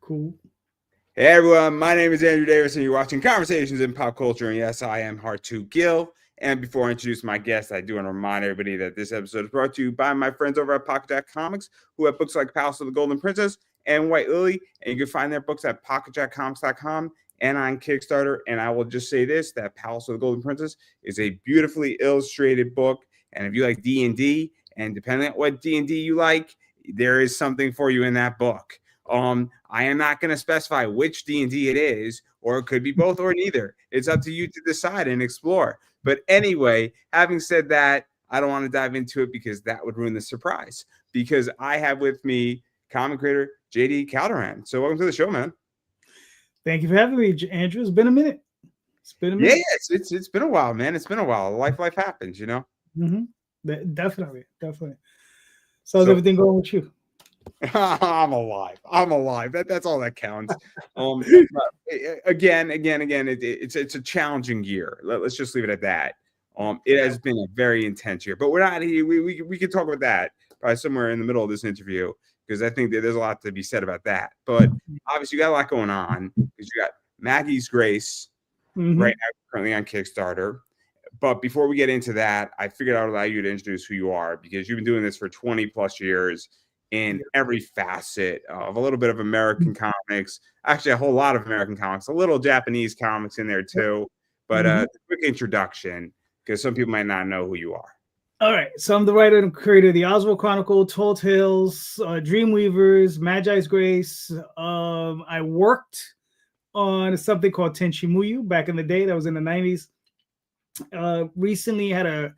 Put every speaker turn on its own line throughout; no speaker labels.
Cool.
Hey everyone, my name is Andrew Davis, and you're watching Conversations in Pop Culture. And yes, I am Hartu Gill. And before I introduce my guest, I do want to remind everybody that this episode is brought to you by my friends over at Pocket Jack Comics, who have books like Palace of the Golden Princess and White Lily. And you can find their books at pocketjackcomics.com and on Kickstarter. And I will just say this, that Palace of the Golden Princess is a beautifully illustrated book. And if you like D&D, and depending on what D&D you like, there is something for you in that book. I am not going to specify which D&D it is, or it could be both or neither. It's up to you to decide and explore. But anyway, having said that, I don't want to dive into it because that would ruin the surprise. Because I have with me comic creator JD Calderon. So welcome to the show, man.
Thank you for having me, Andrew. It's been a minute.
Yeah, it's been a while, man. It's been a while. Life happens, you know.
Definitely. So how's everything going with you?
I'm alive. That's all that counts. Again, it's a challenging year. Let's just leave it at that. It has been a very intense year, but we're not here. We can talk about that probably somewhere in the middle of this interview, because I think that there's a lot to be said about that. But obviously, you got a lot going on, because you got Maggie's Grace right now, currently on Kickstarter. But before we get into that, I figured I would allow you to introduce who you are, because you've been doing this for 20 plus years in every facet of a little bit of American comics, actually a whole lot of American comics, a little Japanese comics in there too. But a quick introduction, because some people might not know who you are.
All right. So I'm the writer and creator of the Oswald Chronicle, Tall Tales, Dreamweavers, Magi's Grace. I worked on something called Tenchi Muyo back in the day. That was in the 90s. Recently had a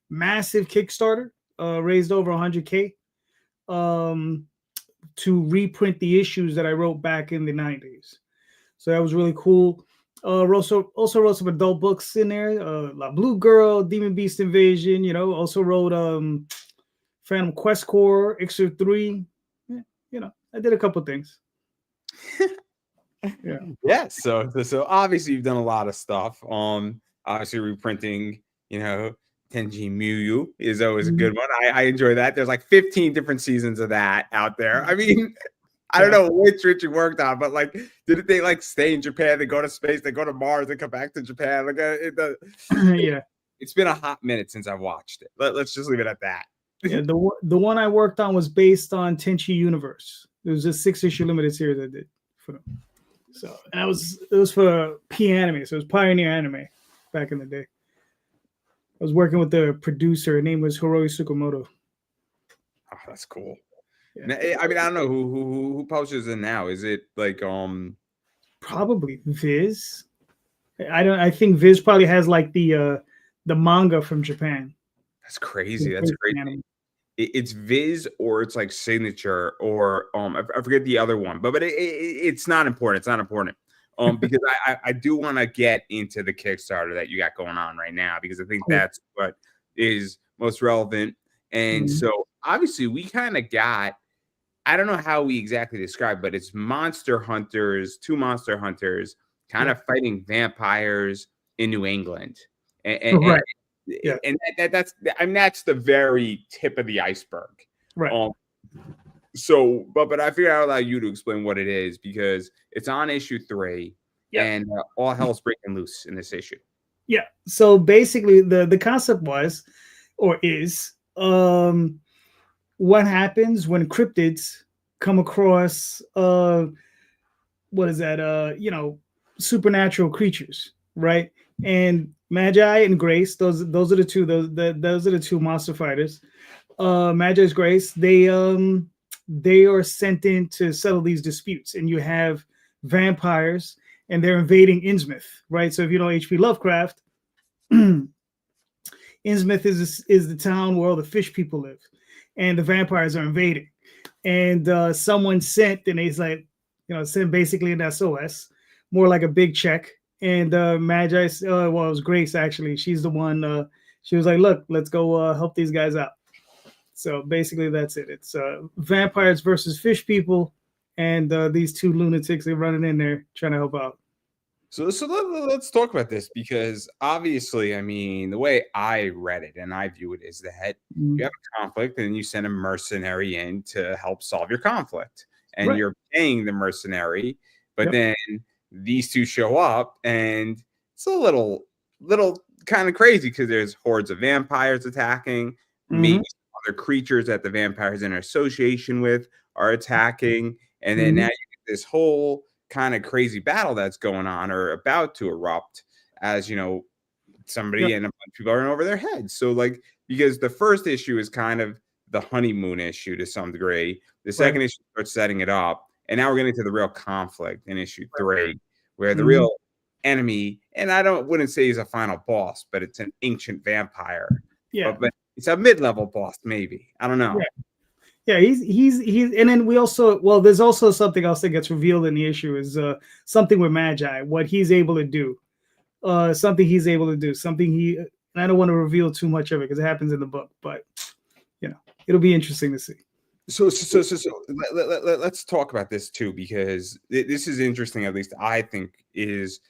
massive Kickstarter, raised over 100K. To reprint the issues that I wrote back in the 90s. So that was really cool. Also wrote some adult books in there. La Blue Girl, Demon Beast Invasion, also wrote Phantom Quest Corps, Ixer 3. Yeah, I did a couple things.
Yeah. So obviously you've done a lot of stuff. Obviously reprinting, Tenchi Muyo is always a good one. I enjoy that. There's like 15 different seasons of that out there. I mean, I don't know which you worked on, but like, didn't they like stay in Japan? They go to space, they go to Mars, they come back to Japan. Like, it's been a hot minute since I've watched it. Let's just leave it at that.
Yeah, the one I worked on was based on Tenchi Universe. It was a 6-issue limited series I did for them. So, and it was for P Anime, so it was Pioneer Anime back in the day. I was working with the producer. Her name was Hiroi Tsukamoto.
Oh, that's cool. Yeah. I mean, I don't know who publishes it now. Is it like
probably Viz? I think Viz probably has like the manga from Japan.
That's crazy. That's crazy. It's Viz, or it's like Signature, or I forget the other one. But it's not important. It's not important. Because I do want to get into the Kickstarter that you got going on right now, because I think that's what is most relevant. And so obviously we kind of got, I don't know how we exactly describe, but it's monster hunters, two monster hunters kind of fighting vampires in New England. And that's the very tip of the iceberg.
Right.
So, but I figured I'd allow you to explain what it is, because it's on issue 3, and all hell's breaking loose in this issue.
Yeah. So basically, the concept was, or is, what happens when cryptids come across, what is that? Supernatural creatures, right? And Magi and Grace, those are the two. Those are the two monster fighters. Magi's Grace, they are sent in to settle these disputes, and you have vampires, and they're invading Innsmouth, right? So if you know H.P. Lovecraft, Innsmouth is the town where all the fish people live, and the vampires are invading. And someone sent, and he's like, sent basically an SOS, more like a big check. And Magi, it was Grace actually. She's the one. She was like, "Look, let's go help these guys out." So basically, that's it. It's vampires versus fish people, and these two lunatics are running in there trying to help out.
So let's talk about this, because obviously, I mean, the way I read it and I view it is that you have a conflict and you send a mercenary in to help solve your conflict. and
Right.
you're paying the mercenary, but
Yep.
then these two show up, and it's a little kind of crazy because there's hordes of vampires attacking, maybe
Hmm.
other creatures that the vampires in association with are attacking, and then now
Hmm.
you get this whole kind of crazy battle that's going on or about to erupt, as somebody
Yep.
and a bunch of people are in over their heads. So like, because the first issue is kind of the honeymoon issue to some degree. The
Right.
second issue starts setting it up, and now we're getting to the real conflict in issue 3, where the
Hmm.
real enemy, and I don't wouldn't say he's a final boss, but it's an ancient vampire.
Yeah.
But it's a mid-level boss, maybe. I don't
Yeah.
know.
Yeah, he's and then we also, well, there's also something else that gets revealed in the issue is something with Magi, what he's able to do. Something he's able to do. Something he, and I don't want to reveal too much of it because it happens in the book, but it'll be interesting to see.
Let's talk about this too, because this is interesting, at least I think, is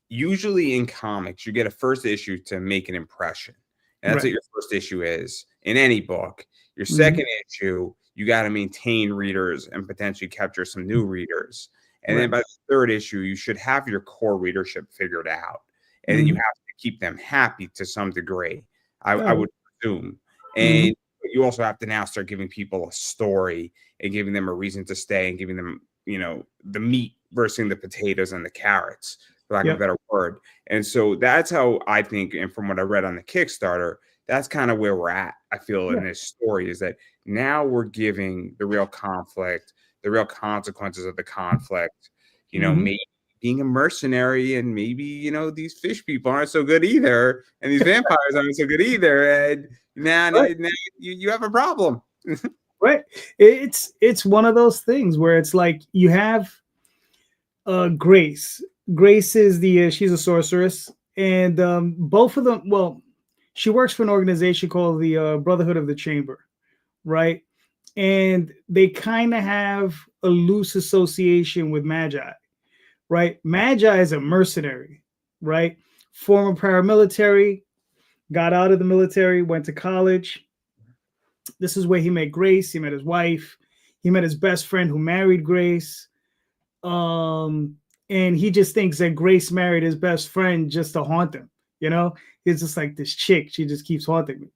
usually in comics, you get a first issue to make an impression. And that's
Right.
what your first issue is in any book. Your
Hmm.
second issue, you got to maintain readers and potentially capture some new readers. And then
Right.
by the third issue, you should have your core readership figured out. And then you
Hmm.
have to keep them happy to some degree, I
Oh.
would presume.
Hmm.
And you also have to now start giving people a story and giving them a reason to stay and giving them, the meat versus the potatoes and the carrots, for lack of a
Yep.
better word. And so that's how I think, and from what I read on the Kickstarter, that's kind of where we're at, I feel,
Yeah.
in this story, is that now we're giving the real conflict, the real consequences of the conflict,
Hmm.
maybe being a mercenary, and maybe, these fish people aren't so good either, and these vampires aren't so good either, and now,
Right.
now you have a problem.
Right. It's one of those things where it's like you have Grace. Grace is the she's a sorceress, and both of them. Well, she works for an organization called the Brotherhood of the Chamber, right? And they kind of have a loose association with Magi, right? Magi is a mercenary, right? Former paramilitary, got out of the military, went to college. This is where he met Grace. He met his wife. He met his best friend who married Grace. Um, and he just thinks that Grace married his best friend just to haunt him. You know, it's just like this chick. She just keeps haunting me.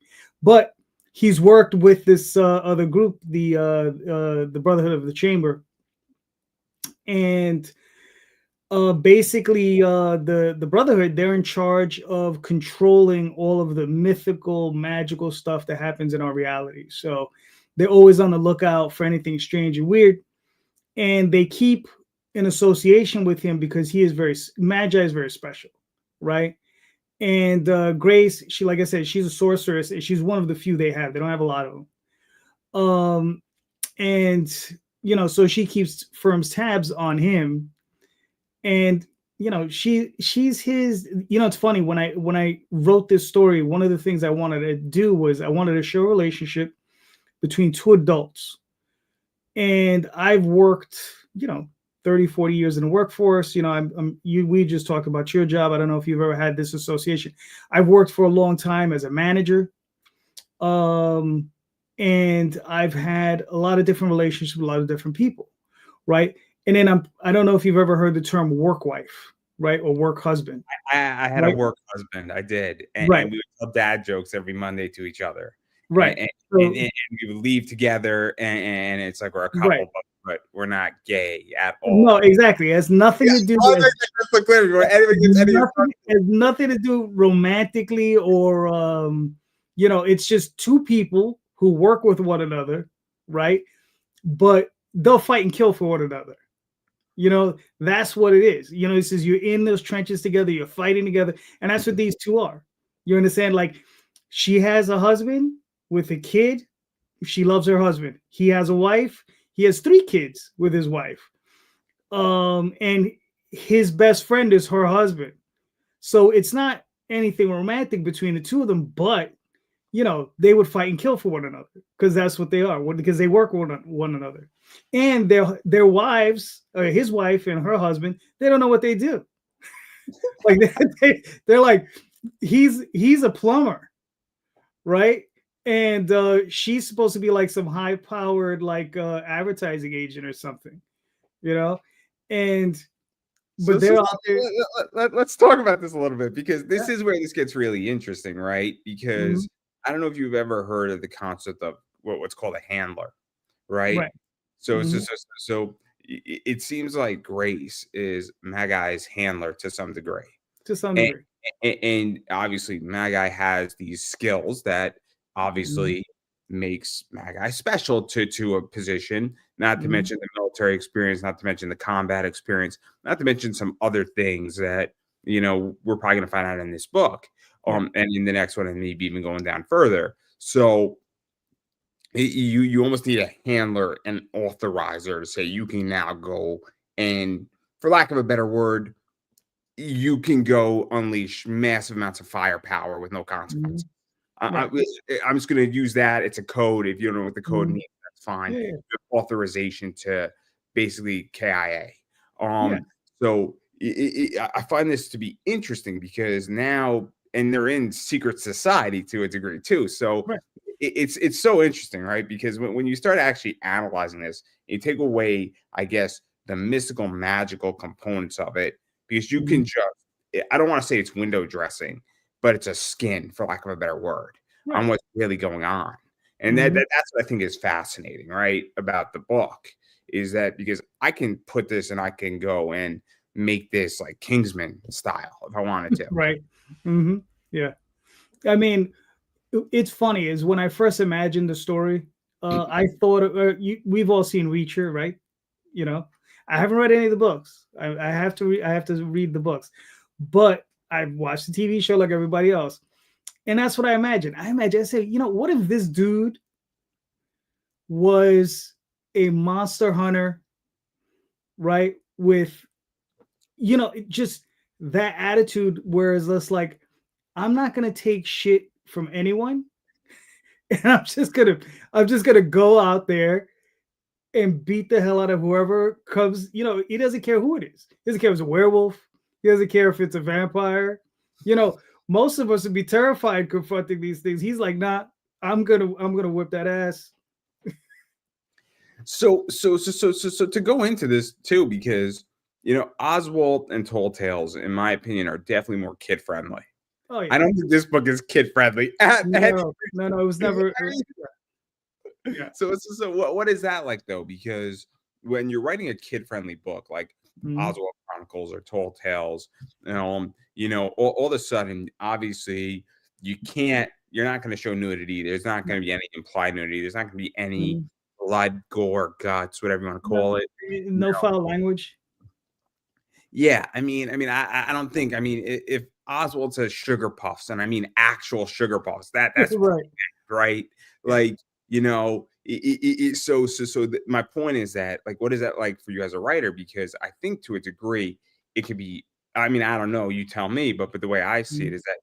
But he's worked with this other group, the Brotherhood of the Chamber, and basically the Brotherhood, they're in charge of controlling all of the mythical, magical stuff that happens in our reality. So they're always on the lookout for anything strange and weird, and they keep in association with him because he is Magi is very special, right? And Grace, she, like I said, she's a sorceress, and she's one of the few they have. They don't have a lot of them. And so she keeps firm's tabs on him, and she's his. It's funny, when I wrote this story, one of the things I wanted to do was I wanted to show a relationship between two adults. And I've worked, 30, 40 years in the workforce. We just talked about your job. I don't know if you've ever had this association. I've worked for a long time as a manager. Um, and I've had a lot of different relationships with a lot of different people, right? And then I don't know if you've ever heard the term work wife, right? Or work husband,
I had a
right?
work husband. I did,
Right,
and we would tell dad jokes every Monday to each other,
right. So,
and we would leave together, and it's like we're a
right.
couple, but we're not gay at
No,
all.
exactly. It has nothing
Yeah,
to do
I
with
make that crystal clear before anybody gets any.
has nothing to do romantically or it's just two people who work with one another, right? But they'll fight and kill for one another. That's what it is. It says you're in those trenches together, you're fighting together, and that's what these two are. You understand? Like, she has a husband with a kid. She loves her husband. He has a wife. He has 3 kids with his wife. And his best friend is her husband. So it's not anything romantic between the two of them, but they would fight and kill for one another because that's what they are. Because they work with one another, and their wives, his wife and her husband, they don't know what they do. Like they're like, he's a plumber, right? and she's supposed to be like some high powered like advertising agent or something, you know, and
So,
but
so
they're out there.
let's talk about this a little bit because
Yeah.
this is where this gets really interesting, right?
Mhm.
Because I don't know if you've ever heard of the concept of what's called a handler, right?
Right.
So, so,
Hmm.
so, so it seems like Grace is Magai's handler to some degree.
To some
And
degree.
and obviously, Magi has these skills that
Hmm.
obviously makes Magi special to a position, not to
Hmm.
mention the military experience, not to mention the combat experience, not to mention some other things that, we're probably gonna find out in this book,
Right.
and in the next one, and maybe even going down further. So you almost need a handler and authorizer to say you can now go and, for lack of a better word, you can go unleash massive amounts of firepower with no
Hmm.
consequences.
Right.
I'm just going to use that. It's a code. If you don't know what the code
Hmm.
means, that's fine.
Yeah.
You have authorization to basically KIA.
Yeah.
So I find this to be interesting because now, and they're in secret society to a degree too. So
Right.
it's so interesting, right? Because when you start actually analyzing this, you take away, I guess, the mystical, magical components of it, because you
Hmm.
can just, I don't want to say it's window dressing, but it's a skin, for lack of a better word, on
Right.
what's really going on. And
Hmm.
that's what I think is fascinating, right, about the book, is that because I can put this and I can go and make this like Kingsman style if I wanted to.
Right. Hmm. Yeah. I mean, it's funny is when I first imagined the story, I thought we've all seen Reacher, right? You know, I haven't read any of the books. I have to I have to read the books, but I've watched the TV show like everybody else, and that's what I imagine. I say, what if this dude was a monster hunter, right? With just that attitude, whereas it's like I'm not gonna take shit from anyone, and I'm just gonna go out there and beat the hell out of whoever comes. He doesn't care who it is. He doesn't care if it's a werewolf. He doesn't care if it's a vampire. You know, most of us would be terrified confronting these things. He's like, nah, I'm gonna whip that ass.
So to go into this too, because Oswald and Tall Tales, in my opinion, are definitely more kid friendly.
Oh
I
yeah.
don't think this book is kid friendly at any.
No, no, no. It was never. Yeah.
So what is that like though? Because when you're writing a kid friendly book like
Mhm.
Oswald Chronicles or Tall Tales, all of a sudden, obviously, you're not going to show nudity. There's not going to be any implied nudity. There's not going to be any
Mhm.
blood, gore, guts, whatever you want to
No,
call it.
no foul language.
Yeah, I don't think. If Oswald says sugar puffs, and I mean actual sugar puffs, that's
Right.
right.
Yeah.
Like my point is that, like, what is that like for you as a writer? Because I think to a degree it could be. I don't know. You tell me, but the way I see it
Mhm.
is that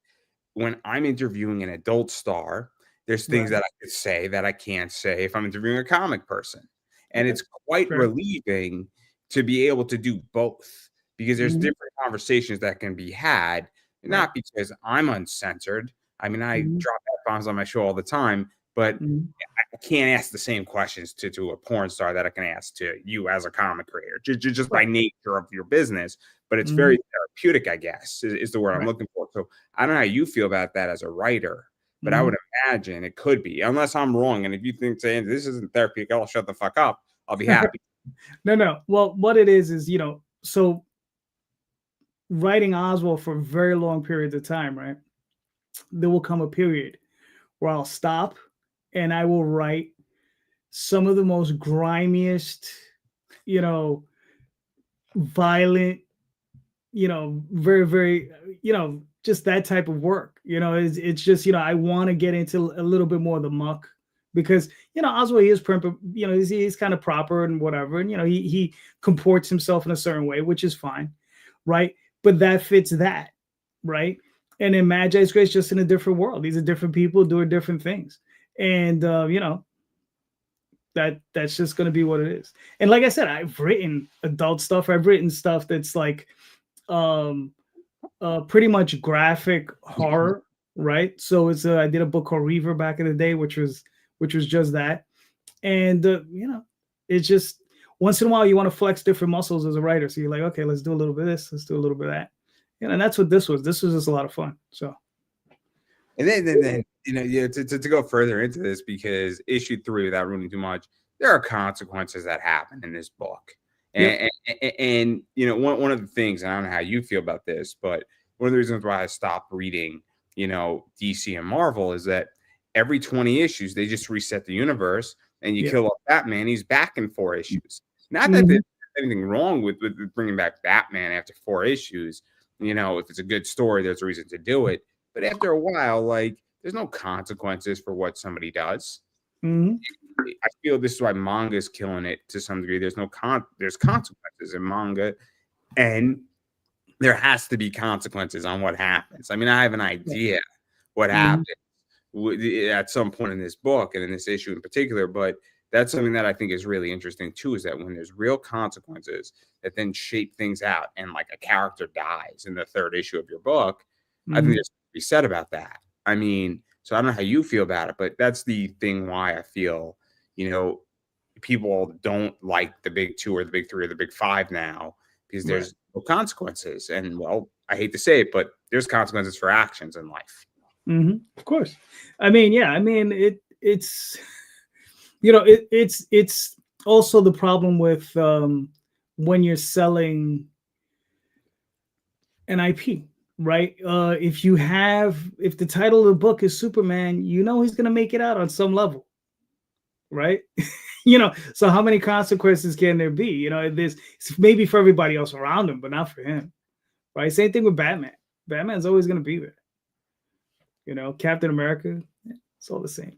when I'm interviewing an adult star, there's things
Right.
that I could say that I can't say if I'm interviewing a comic person. And
Okay.
it's quite
Fair.
relieving to be able to do both because there's
Mhm.
different conversations that can be had,
Right.
not because I'm uncensored. I
Mhm.
drop F-bombs on my show all the time, but
Mhm.
I can't ask the same questions to a porn star that I can ask to you as a comic creator, just by
Right.
nature of your business. But it's
Mhm.
very therapeutic, I guess, is the word I'm
Right.
looking for. So I don't know how you feel about that as a writer, but I would
Mhm.
imagine it could be, unless I'm wrong. And if you think saying this isn't therapeutic, I'll shut the fuck up. I'll be happy.
No, no. Well, what it is, so writing Oswald for very long periods of time, right? There will come a period where I'll stop and I will write some of the most grimiest, you know, violent, very, very, just that type of work. It's just, I want to get into a little bit more of the muck because, Oswald is, he's kind of proper and whatever. And, he comports himself in a certain way, which is fine. Right. But that fits that. Right. And then Magi's Grace just in a different world. These are different people doing different things. And, that's just going to be what it is. And like I said, I've written adult stuff. I've written stuff that's like, pretty much graphic horror. right? So it's I did a book called Reaver back in the day, which was just that. And it's just once in a while you want to flex different muscles as a writer. So you're like, okay, let's do a little bit of this, let's do a little bit of that. And that's what this was. This was just a lot of fun. So
And then to go further into this, because issue 3, without ruining too much, there are consequences that happen in this book.
yep.
And one of the things, and I don't know how you feel about this, but one of the reasons why I stopped reading, DC and Marvel is that every 20 issues, they just reset the universe, and you
Yeah.
kill off Batman, he's back in 4 issues. Not that
Mhm.
there's anything wrong with bringing back Batman after 4 issues. If it's a good story, there's a reason to do it. But after a while, like, there's no consequences for what somebody does.
Mhm.
I feel this is why manga is killing it to some degree. There's consequences in manga, and there has to be consequences on what happens. I mean, I have an idea what
Mhm.
happened at some point in this book and in this issue in particular, but that's something that I think is really interesting too, is that when there's real consequences that then shape things out, and like a character dies in the 3rd issue of your book, I think
Mhm.
there's something to be said about that. I mean, so I don't know how you feel about it, but that's the thing why I feel, people don't like the big 2 or the big 3 or the big 5 now, because
Right.
there's no consequences. And well, I hate to say it, but there's consequences for actions in life.
Of course. I mean, yeah. I mean, it's also the problem with when you're selling an IP, right? If the title of the book is Superman, he's gonna make it out on some level, right? So how many consequences can there be? There's maybe for everybody else around him, but not for him, right? Same thing with Batman. Batman's always gonna be there. Captain America, it's all the same.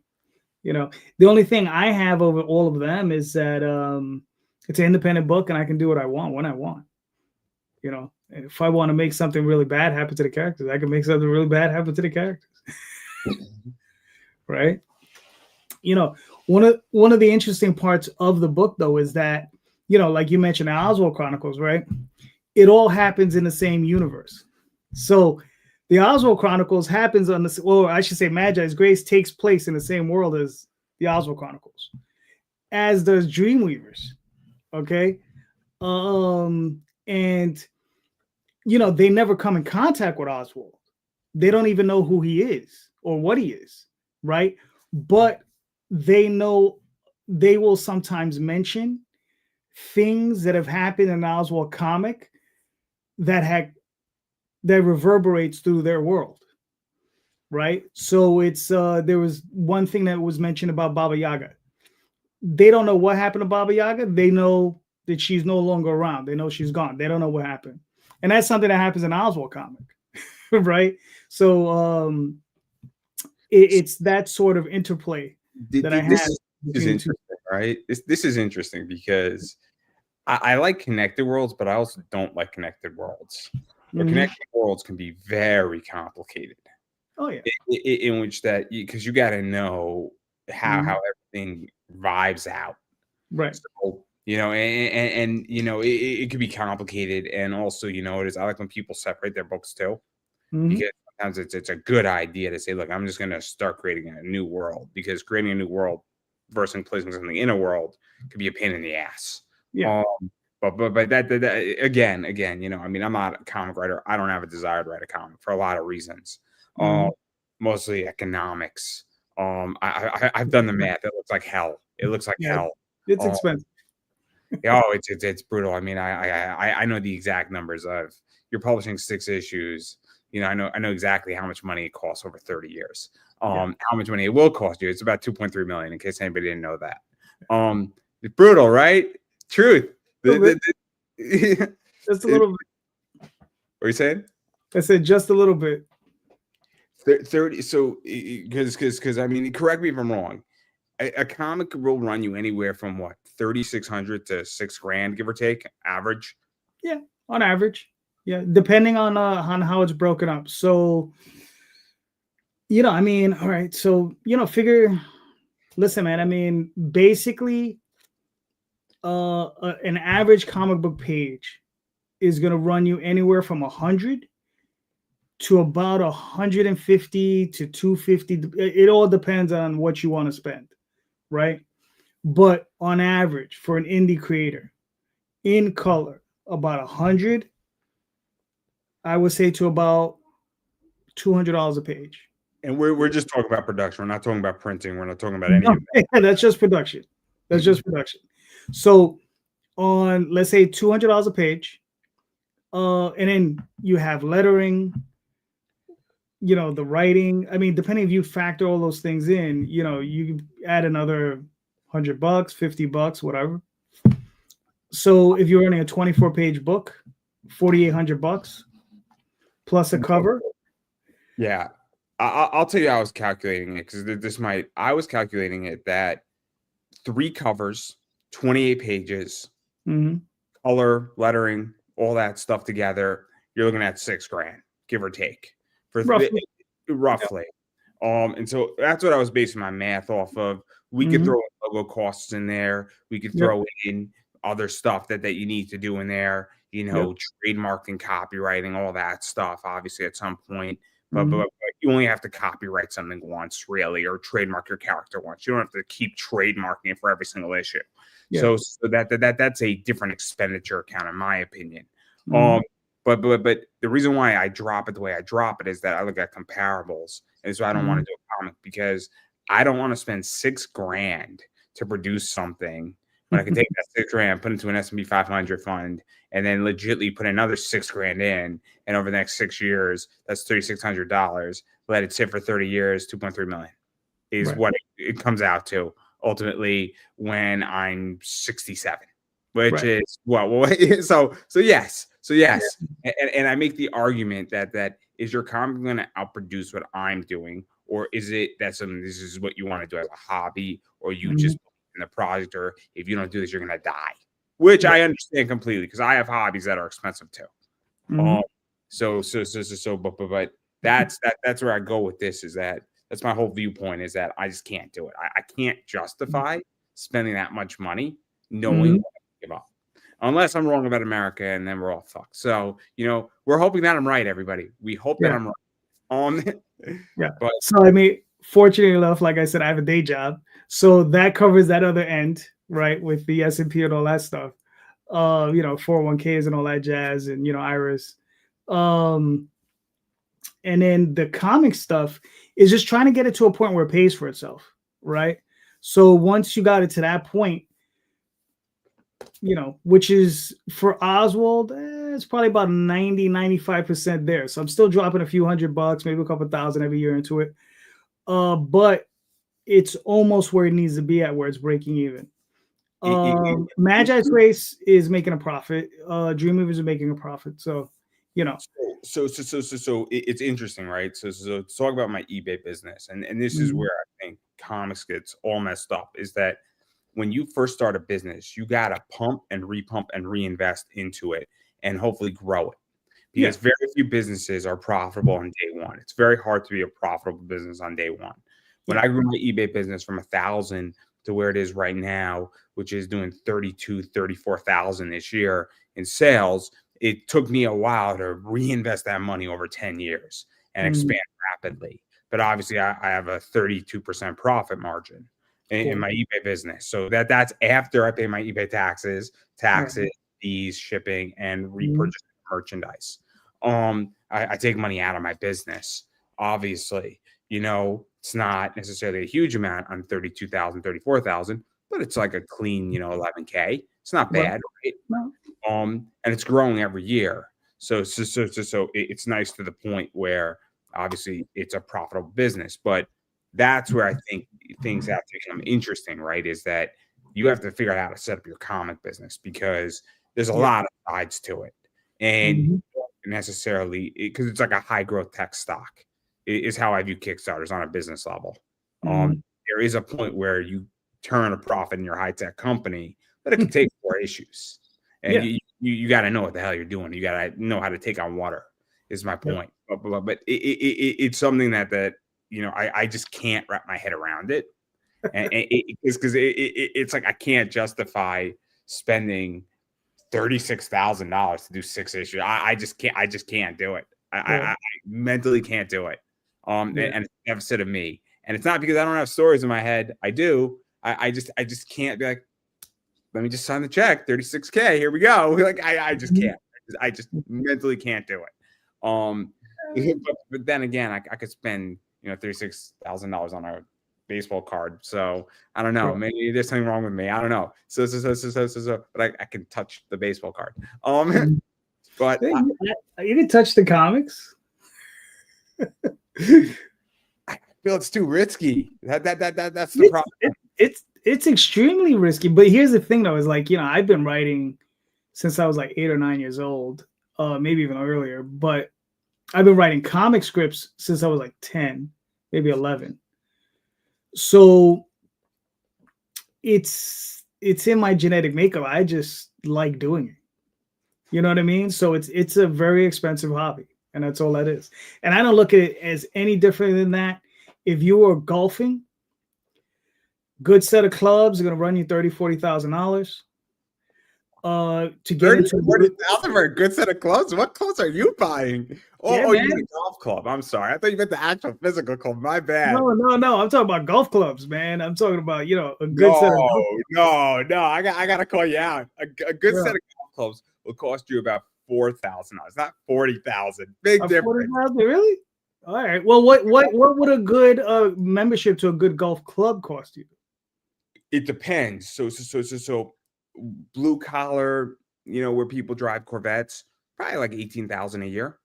The only thing I have over all of them is that it's an independent book and I can do what I want when I want. If I want to make something really bad happen to the characters, I can make something really bad happen to the characters, right? One of the interesting parts of the book though is that like you mentioned, the Oswald Chronicles, right? It all happens in the same universe. So the Oswald Chronicles happens on the, or I should say, Magi's Grace takes place in the same world as the Oswald Chronicles, as does Dreamweavers. Okay, and they never come in contact with Oswald. They don't even know who he is or what he is, right? But they know they will sometimes mention things that have happened in an Oswald comic that reverberates through their world, right? So it's there was one thing that was mentioned about Baba Yaga. They don't know what happened to Baba Yaga. They know that she's no longer around. They know she's gone. They don't know what happened, and that's something that happens in Oswald comic, right? So it's that sort of interplay that I have
This is
between the two.
interesting, right? This is interesting because I like connected worlds, but I also don't like connected worlds. But
Mhm.
connected worlds can be very complicated,
Oh yeah.
in which that, because you got to know
Mhm.
how everything vibes out.
Right.
So, it could be complicated, and also, it is. I like when people separate their books too,
Mhm.
because sometimes it's a good idea to say, look, I'm just going to start creating a new world, because creating a new world versus placing something in a world could be a pain in the ass.
Yeah.
Um, but that again, I mean, I'm not a comic writer. I don't have a desire to write a comic for a lot of reasons. Um,
Mhm.
Mostly economics. I've done the math. It looks like hell. It looks like
Yeah.
hell.
It's
Um,
expensive.
oh, it's brutal. I mean, I know the exact numbers of, you're publishing 6 issues. I know exactly how much money it costs over 30 years.
Yeah.
How much money it will cost you. It's about 2.3 million, in case anybody didn't know that. It's brutal, right? Truth.
A little bit.
What
Just a little bit.
are you saying?
I said just a little bit.
30. So, because I mean, correct me if I'm wrong. A comic will run you anywhere from what, 3,600 to $6,000, give or take, average.
Yeah, on average. Yeah, depending on how it's broken up. So, I mean, all right. So, figure. Listen, man. I mean, basically, an average comic book page is gonna run you anywhere from 100 to about 150 to 250. It all depends on what you want to spend, right? But on average, for an indie creator, in color, about 100, I would say, to about $200 a page.
And we're just talking about production. We're not talking about printing. We're not talking about any
No,
of that.
that's just production. That's just production. So on, let's say, $200 a page, and then you have lettering, the writing. I mean, depending if you factor all those things in, you add another $100, $50, whatever. So if you're running a 24-page book, $4,800 plus a cover.
Yeah, I'll tell you, I was calculating it because I was calculating it that 3 covers, 28 pages, color, lettering, all that stuff together, you're looking at $6,000, give or take, for roughly. And so that's what I was basing my math off of. We could throw logo costs in there. We could throw in other stuff that you need to do in there. Trademarking, copywriting, all that stuff. Obviously, at some point. But you only have to copyright something once, really, or trademark your character once. You don't have to keep trademarking it for every single issue. So that's a different expenditure account, in my opinion. But the reason why I drop it the way I drop it is that I look at comparables, and so I don't want to do a comic because I don't want to spend $6,000 to produce something when I can take that $6,000, put into an S&P 500 fund, and then legitly put another $6,000 in, and over the next 6 years, that's $3,600. Let it sit for 30 years, 2.3 million is what it comes out to ultimately when I'm 67, which is so yes. And I make the argument that is your comic going to outproduce what I'm doing, or is it that this is what you want to do as a hobby, or you just in the project, or if you don't do this, you're going to die, which I understand completely because I have hobbies that are expensive too. But that's where I go with this, is that's my whole viewpoint, is that I just can't do it. I can't justify spending that much money knowing what I give up. Unless I'm wrong about America, and then we're all fucked. So, we're hoping that I'm right, everybody. We hope that I'm right.
But so, I mean, fortunately enough, like I said, I have a day job. So that covers that other end, right? With the S&P and all that stuff. 401ks and all that jazz, and, Iris. And then the comic stuff is just trying to get it to a point where it pays for itself, right? So once you got it to that point, which is for Oswald, it's probably about 90-95% there. So I'm still dropping a few $100, maybe a couple thousand every year into it. But it's almost where it needs to be at, where it's breaking even. Magi's Race is making a profit. Dream Weavers are making a profit. So,
So it's interesting, right? So let's talk about my eBay business. And this is where I think comics gets all messed up, is that when you first start a business, you got to pump and repump and reinvest into it and hopefully grow it, because very few businesses are profitable on day one. It's very hard to be a profitable business on day one. When I grew my eBay business from 1,000 to where it is right now, which is doing 34,000 this year in sales, it took me a while to reinvest that money over 10 years and expand rapidly. But obviously, I have a 32% profit margin in my eBay business. So that's after I pay my eBay taxes, fees, shipping, and repurchase merchandise. I take money out of my business. Obviously, it's not necessarily a huge amount on 32,000, 34,000, but it's like a clean, 11K. It's not bad, right?
No.
And it's growing every year. So it's nice to the point where obviously it's a profitable business, but that's where I think things have to become interesting, right? Is that you have to figure out how to set up your comic business, because there's a lot of sides to it. And necessarily, because it's like a high growth tech stock is how I view Kickstarters on a business level. There is a point where you turn a profit in your high tech company, but it can take 4 issues. And you got to know what the hell you're doing. You got to know how to take on water, is my point. But it's something that I just can't wrap my head around it. And it's like I can't justify spending $36,000 to do 6 issues. I just can't do it. I mentally can't do it. And it's a deficit of me. And it's not because I don't have stories in my head. I do. I just can't be like, let me just sign the check, 36K. Here we go. Like I just can't. I just mentally can't do it. But then again, I could spend $36,000 on a baseball card. So I don't know. Maybe there's something wrong with me. I don't know. So but I can touch the baseball card. But
you can touch the comics.
I feel it's too risky. That's the problem.
It's extremely risky. But here's the thing, though, is like, I've been writing since I was like 8 or 9 years old, maybe even earlier. But I've been writing comic scripts since I was like 10, maybe 11. So it's in my genetic makeup. I just like doing it. You know what I mean? So it's a very expensive hobby, and that's all that is. And I don't look at it as any different than that. If you were golfing, good set of clubs are going to run you $30,000-$40,000. To get into
$40,000 for a good set of clubs. What clubs are you buying? You mean a golf club? I'm sorry, I thought you meant the actual physical club. My bad.
No. I'm talking about golf clubs, man. I'm talking about a good set of golf clubs.
No. I gotta call you out. A good set of golf clubs will cost you about $4,000, not $40,000. Big difference.
$40,000, really? All right. Well, what would a good membership to a good golf club cost you?
It depends. So blue collar, where people drive Corvettes, probably like $18,000 a year.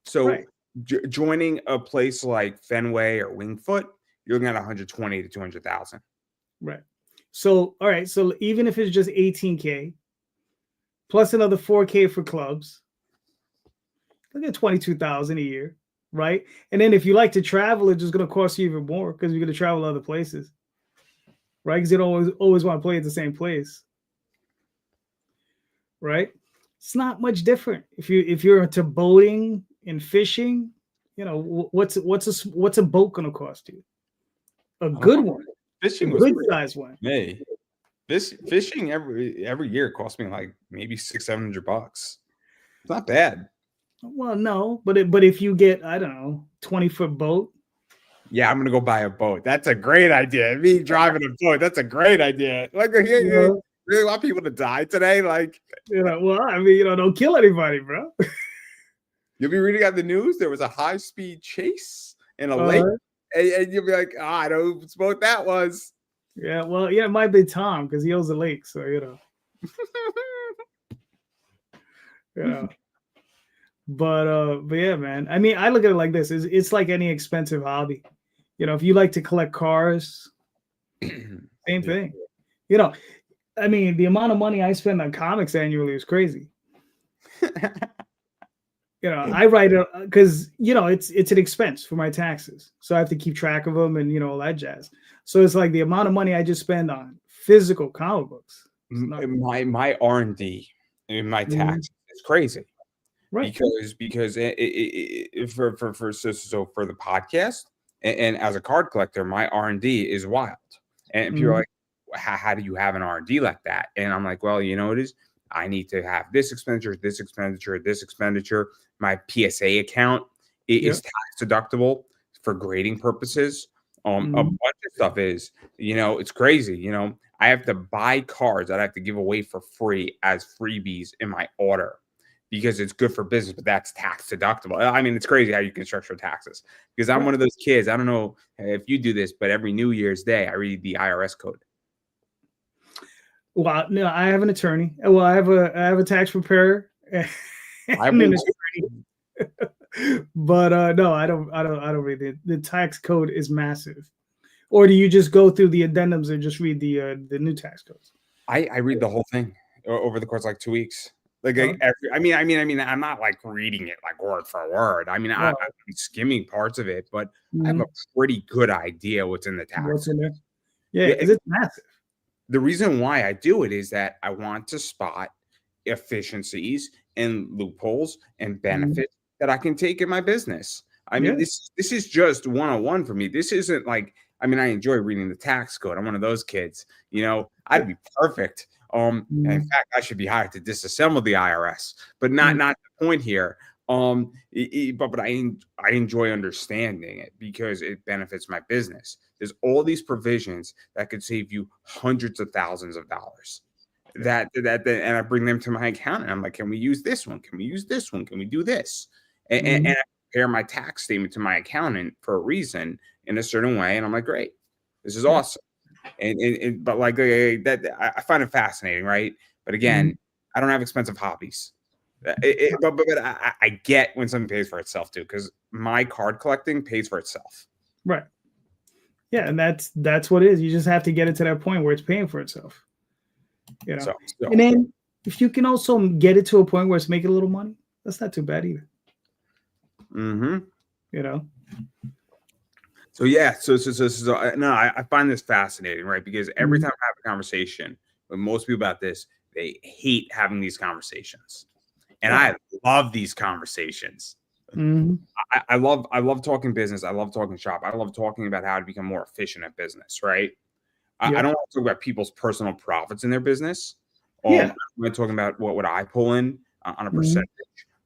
So joining a place like Fenway or Wingfoot, you're looking at $120,000 to $200,000.
Right. So all right. So even if it's just $18K plus another $4K for clubs, look at $22,000 a year, right? And then if you like to travel, it's just going to cost you even more because you're going to travel other places, right? Because you don't always want to play at the same place. Right, it's not much different. If you're into boating and fishing, what's a boat gonna cost you? A good one,
fishing,
a good size one.
Hey, fishing every year costs me like maybe $600-$700. It's not bad.
Well, no, but if you get 20-foot boat.
Yeah, I'm gonna go buy a boat. That's a great idea. Me driving a boat. That's a great idea. Like really want people to die today? Like,
don't kill anybody, bro.
You'll be reading on the news. There was a high-speed chase in a lake, and you'll be like, I know whose boat that was.
Yeah, well, it might be Tom because he owns the lake, so But yeah, man. I mean, I look at it like this: it's like any expensive hobby. If you like to collect cars, same thing. I mean, the amount of money I spend on comics annually is crazy. I write it because it's an expense for my taxes, so I have to keep track of them and all that jazz. So it's like the amount of money I just spend on physical comic books.
My R&D in my taxes is crazy, right? Because for the podcast and as a card collector, my R&D is wild, and people are like, how do you have an R&D like that? And I'm like, well, what it is? I need to have this expenditure, this expenditure, this expenditure. My PSA account is tax deductible for grading purposes. A bunch of stuff is, it's crazy. I have to buy cards that I have to give away for free as freebies in my order because it's good for business, but that's tax deductible. I mean, it's crazy how you can structure taxes because I'm one of those kids. I don't know if you do this, but every New Year's Day, I read the IRS code.
Well, no, I have an attorney. Well, I have a tax preparer. I'm an attorney. But no, I don't read it. The tax code is massive. Or do you just go through the addendums and just read the new tax codes?
I read the whole thing over the course of like 2 weeks. Like I mean, I'm not like reading it like word for word. I mean, I'm skimming parts of it, but I have a pretty good idea what's in the tax.
What's in there? Yeah, because it's massive.
The reason why I do it is that I want to spot efficiencies and loopholes and benefits that I can take in my business. I mean, this is just 101 for me. This isn't like, I mean, I enjoy reading the tax code. I'm one of those kids, I'd be perfect. In fact, I should be hired to disassemble the IRS, but not the point here. But I enjoy understanding it because it benefits my business. There's all these provisions that could save you hundreds of thousands of dollars. And I bring them to my accountant. I'm like, can we use this one? Can we use this one? Can we do this? And I compare my tax statement to my accountant for a reason in a certain way. And I'm like, great, this is awesome. But like that, I find it fascinating, right? But again, I don't have expensive hobbies. But I get when something pays for itself too, because my card collecting pays for itself.
Right. Yeah, and that's what it is. You just have to get it to that point where it's paying for itself. You know, and then if you can also get it to a point where it's making a little money, that's not too bad either. You know.
So yeah, so no, I find this fascinating, right? Because every time I have a conversation with most people about this, they hate having these conversations, and I love these conversations. I love talking business. I love talking shop. I love talking about how to become more efficient at business, right? I don't want to talk about people's personal profits in their business. I'm talking about what would I pull in on a percentage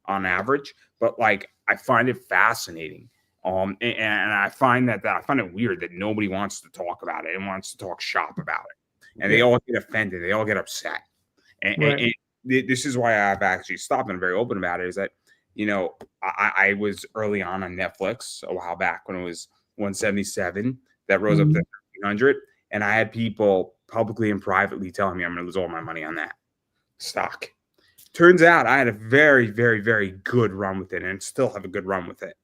on average, but like I find it fascinating. And I find that I find it weird that nobody wants to talk about it and wants to talk shop about it, and they all get offended, they all get upset, and this is why I've actually stopped and very open about it. Is that I was early on Netflix a while back when it was 177 that rose up to 1300, and I had people publicly and privately telling me I'm going to lose all my money on that stock. Turns out I had a very, very, very good run with it, and still have a good run with it.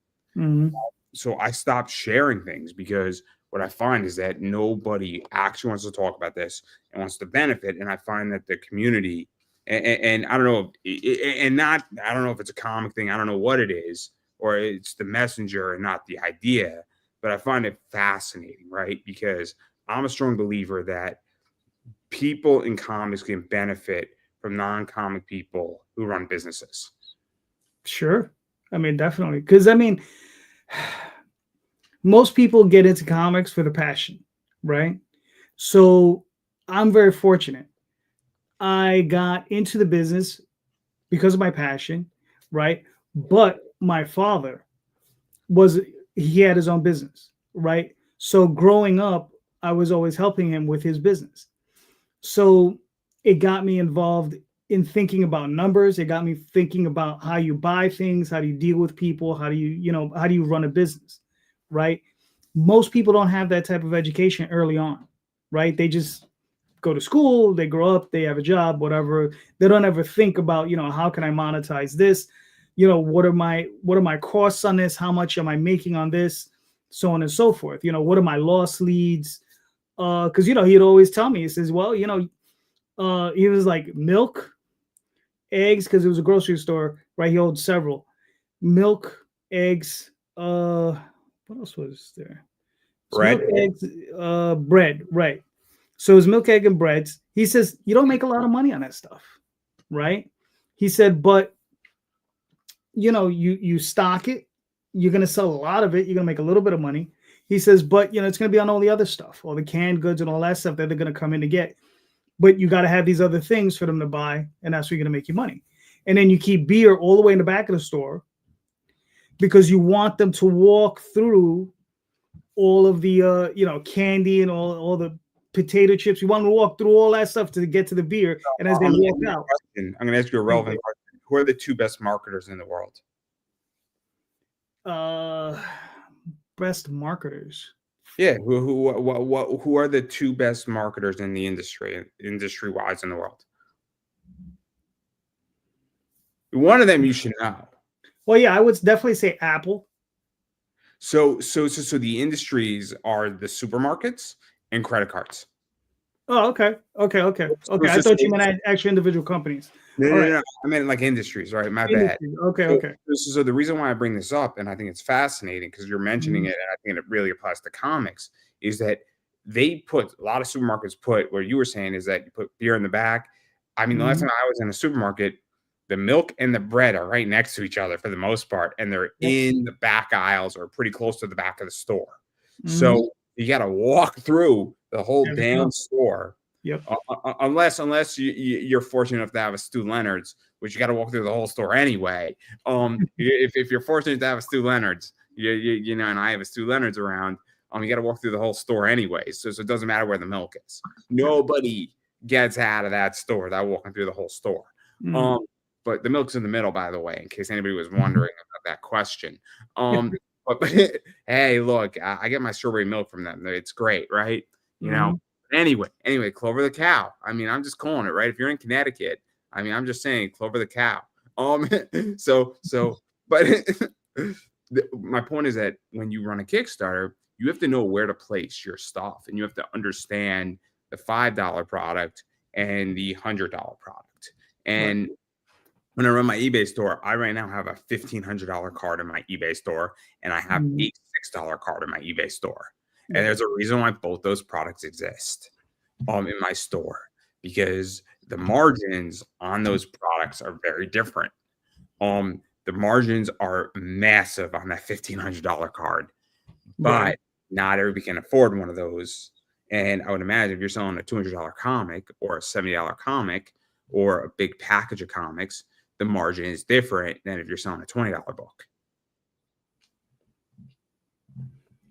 So I stopped sharing things because what I find is that nobody actually wants to talk about this and wants to benefit. And I find that the community, and I don't know, I don't know if it's a comic thing. I don't know what it is, or it's the messenger and not the idea, but I find it fascinating, right? Because I'm a strong believer that people in comics can benefit from non-comic people who run businesses.
Sure. I mean, definitely. Because, I mean, most people get into comics for the passion, right? So I'm very fortunate. I got into the business because of my passion, right? But my father he had his own business, right? So growing up, I was always helping him with his business. So it got me involved in thinking about numbers. It got me thinking about how you buy things, how do you deal with people, how do you run a business, right? Most people don't have that type of education early on, right? They just go to school, they grow up, they have a job, whatever. They don't ever think about, how can I monetize this? What are my costs on this? How much am I making on this? So on and so forth. What are my loss leads? Because he'd always tell me, he says, well, he was like milk, eggs, because it was a grocery store, right? He owned several. Milk, eggs, what else was there?
Bread.
Milk, eggs, bread, right. So it was milk, egg, and breads. He says, you don't make a lot of money on that stuff, right? He said, but you stock it, you're going to sell a lot of it, you're going to make a little bit of money. He says, but it's going to be on all the other stuff, all the canned goods and all that stuff that they're going to come in to get. But you got to have these other things for them to buy, and that's where you're going to make your money. And then you keep beer all the way in the back of the store because you want them to walk through all of the candy and all the potato chips. You want them to walk through all that stuff to get to the beer. And as they walk out,
I'm going to ask you a relevant question. Who are the two best marketers in the world?
Best marketers.
Yeah, who are the two best marketers in the industry-wise in the world? One of them you should know.
Well, yeah, I would definitely say Apple.
So the industries are the supermarkets and credit cards.
Oh, okay. I thought you meant actually individual companies.
No. I meant like industries, right? My bad.
Okay.
So the reason why I bring this up, and I think it's fascinating because you're mentioning it, and I think it really applies to comics, is that a lot of supermarkets put, where you were saying is that you put beer in the back. I mean, the last time I was in a supermarket, the milk and the bread are right next to each other for the most part, and they're in the back aisles or pretty close to the back of the store. So you got to walk through the whole damn store
Yep.
Unless you're fortunate enough to have a Stu Leonard's, which you got to walk through the whole store anyway. If you're fortunate to have a Stu Leonard's, you know, and I have a Stu Leonard's around, you got to walk through the whole store anyway. So it doesn't matter where the milk is. Nobody gets out of that store without walking through the whole store. But the milk's in the middle, by the way, in case anybody was wondering about that question. But hey, look, I get my strawberry milk from them. It's great, right? You know. Anyway, Clover the cow. I mean, I'm just calling it, right? If you're in Connecticut, I mean, I'm just saying Clover the cow. But my point is that when you run a Kickstarter, you have to know where to place your stuff, and you have to understand the $5 product and the $100 product. And when I run my eBay store, I right now have a $1,500 card in my eBay store, and I have a $6 card in my eBay store. And there's a reason why both those products exist in my store, because the margins on those products are very different. The margins are massive on that $1,500 card, but not everybody can afford one of those. And I would imagine if you're selling a $200 comic or a $70 comic or a big package of comics, the margin is different than if you're selling a $20 book.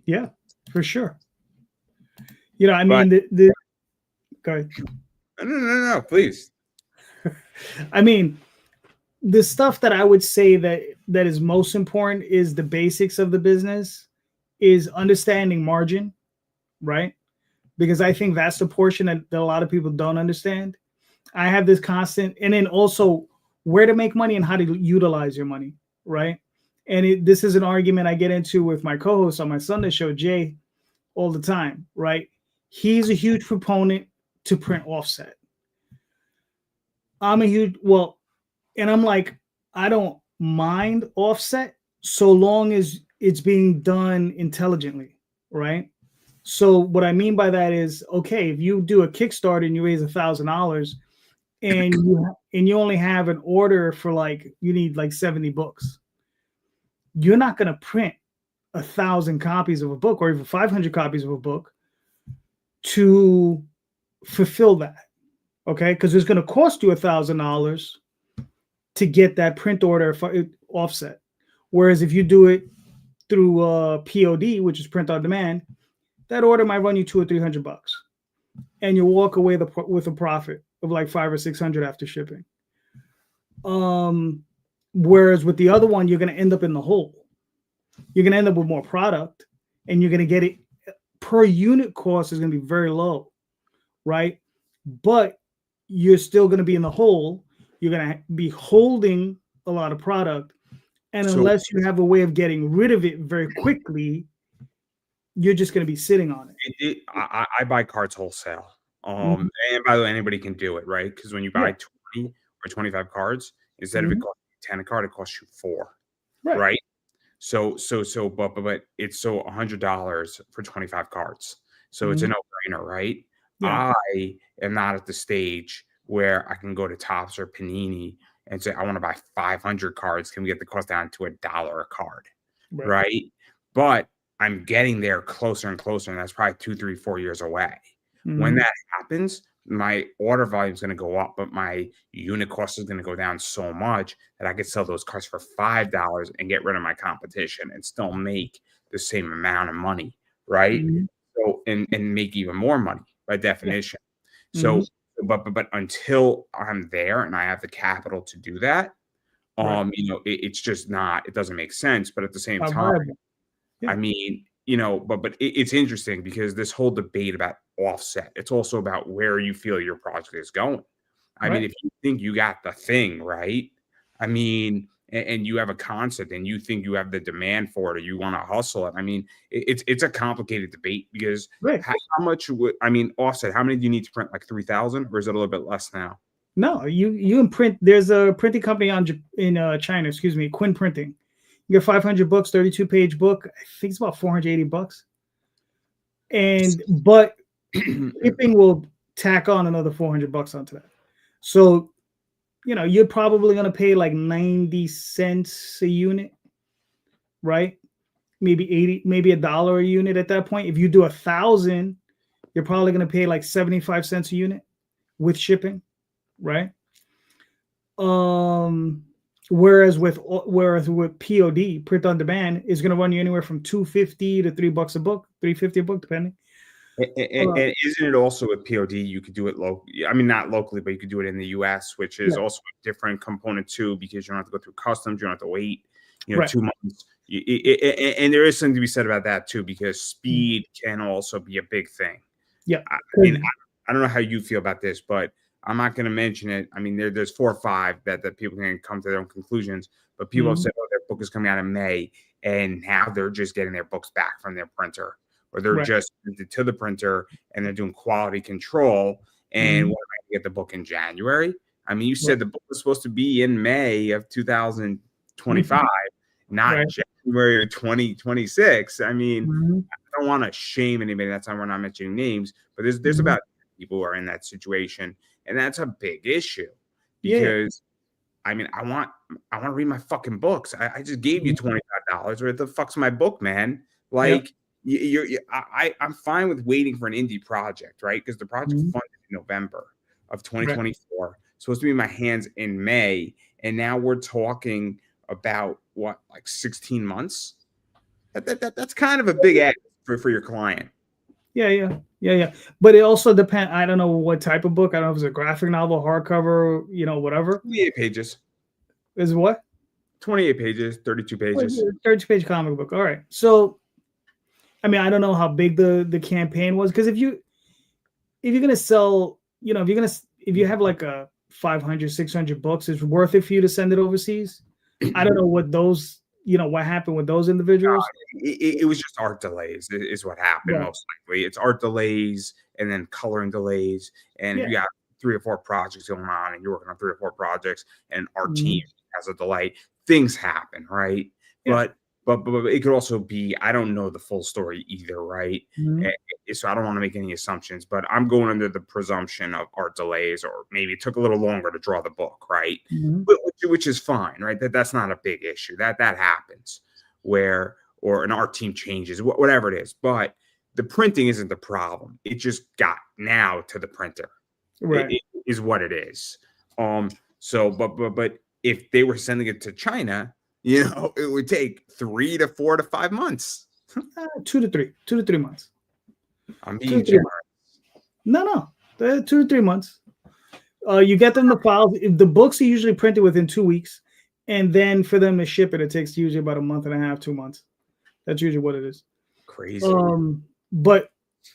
Yeah, for sure. You know, I mean, the go ahead.
No, please.
I mean, the stuff that I would say that is most important is the basics of the business, is understanding margin, right? Because I think that's the portion that a lot of people don't understand. I have this constant, and then also where to make money and how to utilize your money, right? And this is an argument I get into with my co-host on my Sunday show, Jay, all the time, right? He's a huge proponent to print offset. I'm like, I don't mind offset so long as it's being done intelligently, right? So what I mean by that is, okay, if you do a Kickstarter and you raise $1,000 and you only have an order for you need 70 books, you're not going to print 1,000 copies of a book or even 500 copies of a book to fulfill that. Okay, because it's going to cost you $1,000 to get that print order offset. Whereas if you do it through POD, which is print on demand, that order might run you $200 or $300, and you walk away with a profit of like $500 or $600 after shipping. Whereas with the other one, you're going to end up in the hole. You're going to end up with more product, and you're going to get it per unit cost is going to be very low, right? But you're still going to be in the hole. You're going to be holding a lot of product. And unless you have a way of getting rid of it very quickly, you're just going to be sitting on it.
I buy cards wholesale. And by the way, anybody can do it, right? Because when you buy 20 or 25 cards, instead of it costing you 10 a card, it costs you 4, right? So, but it's $100 for 25 cards. So it's a no-brainer, right? Yeah. I am not at the stage where I can go to Topps or Panini and say, I want to buy 500 cards. Can we get the cost down to $1 a card? Right? But I'm getting there closer and closer, and that's probably 2, 3, 4 years away. When that happens, my order volume is going to go up, but my unit cost is going to go down so much that I could sell those cards for $5 and get rid of my competition and still make the same amount of money, right? So and make even more money by definition. So, but until I'm there and I have the capital to do that, it's just not. It doesn't make sense. But at the same time, I mean, but it's interesting because this whole debate about offset, it's also about where you feel your project is going. I mean, if you think you got the thing right, I mean, and you have a concept and you think you have the demand for it or you want to hustle it, I mean, it's a complicated debate because how much offset, how many do you need to print, like 3,000, or is it a little bit less now?
No, you imprint. There's a printing company in China, Quinn Printing. You get 500 books, 32-page book. I think it's about $480. But shipping will tack on another $400 onto that. So, you're probably going to pay like 90 cents a unit, right? Maybe $1 a unit at that point. If you do 1,000, you're probably going to pay like 75 cents a unit with shipping, right? Um, whereas with POD, print on demand, is going to run you anywhere from 250 to $3 a book, 350 a book, depending.
And isn't it also with POD, you could do it locally? I mean, not locally, but you could do it in the US, which is also a different component too, because you don't have to go through customs, you don't have to wait, 2 months. And there is something to be said about that too, because speed can also be a big thing.
Yeah.
I mean, I don't know how you feel about this, but I'm not going to mention it. I mean, there's 4 or 5 that people can come to their own conclusions, but people have said, oh, their book is coming out in May, and now they're just getting their books back from their printer, or they're just to the printer and they're doing quality control. And what am I going to get the book in January? I mean, you said the book was supposed to be in May of 2025, not January of 2026. I mean, I don't want to shame anybody. That's why we're not mentioning names, but there's about people who are in that situation, and that's a big issue because I mean, I want to read my fucking books. I just gave you $25. Where the fuck's my book, man? Like, I'm fine with waiting for an indie project, right? Because the project funded in November of 2024, supposed to be in my hands in May, and now we're talking about what, like 16 months? That's kind of a big ask for your client.
Yeah. But it also depends. I don't know what type of book. I don't know if it's a graphic novel, hardcover, whatever.
28 pages.
Is what?
28 pages, 32 pages.
32-page comic book. All right. So, I mean, I don't know how big the campaign was, because if you're gonna sell, if you have like a 500, 600 books, it's worth it for you to send it overseas. I don't know what those, what happened with those individuals.
It was just art delays is what happened most likely. It's art delays and then coloring delays. And if you got 3 or 4 projects going on and you're working on 3 or 4 projects and our team has a delay, things happen, right? But it could also be, I don't know the full story either, right? So I don't want to make any assumptions, but I'm going under the presumption of art delays, or maybe it took a little longer to draw the book, right? Which is fine, right? That's not a big issue. That happens, or an art team changes, whatever it is. But the printing isn't the problem. It just got now to the printer, right? It is what it is. So, but if they were sending it to China, it would take 3 to 4 to 5 months.
2 to 3 months.
I'm being generous.
No, 2 to 3 months. You get them the files. The books are usually printed within 2 weeks, and then for them to ship it, it takes usually about a month and a half, 2 months. That's usually what it is.
Crazy.
But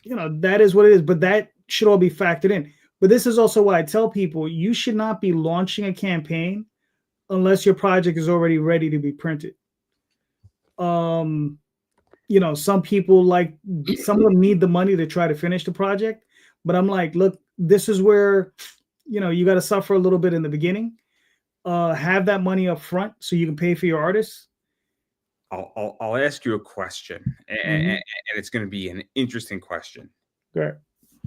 that is what it is. But that should all be factored in. But this is also why I tell people, you should not be launching a campaign unless your project is already ready to be printed. Some people, like, some of them need the money to try to finish the project, but I'm like, look, this is where you got to suffer a little bit in the beginning. Have that money up front so you can pay for your artists.
I'll ask you a question, and it's going to be an interesting question.
Right.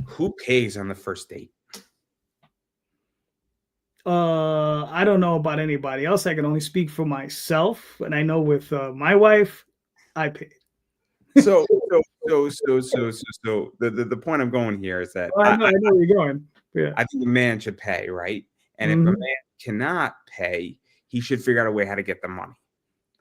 Who pays on the first date?
I don't know about anybody else. I can only speak for myself, and I know with my wife, I paid.
So the point I'm going here is that
I know where you're going. Yeah.
I think a man should pay, right? And if a man cannot pay, he should figure out a way how to get the money.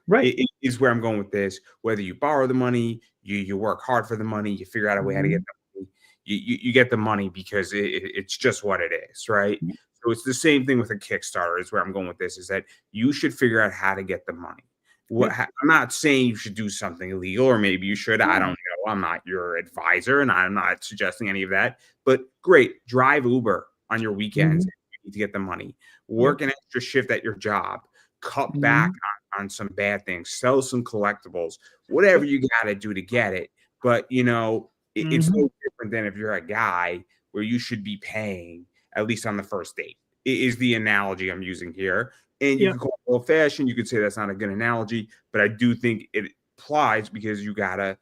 Right.
It is where I'm going with this. Whether you borrow the money, you work hard for the money, you figure out a way how to get the money. You get the money because it's just what it is, right? So it's the same thing with a Kickstarter. Is where I'm going with this. Is that you should figure out how to get the money. I'm not saying you should do something illegal, or maybe you should. I don't know. I'm not your advisor, and I'm not suggesting any of that. But great, drive Uber on your weekends if you need to get the money. Work an extra shift at your job. Cut back on some bad things. Sell some collectibles. Whatever you got to do to get it. But it's no different than if you're a guy where you should be paying at least on the first date. It is the analogy I'm using here. And you can call it old-fashioned. You could say that's not a good analogy, but I do think it applies because you gotta,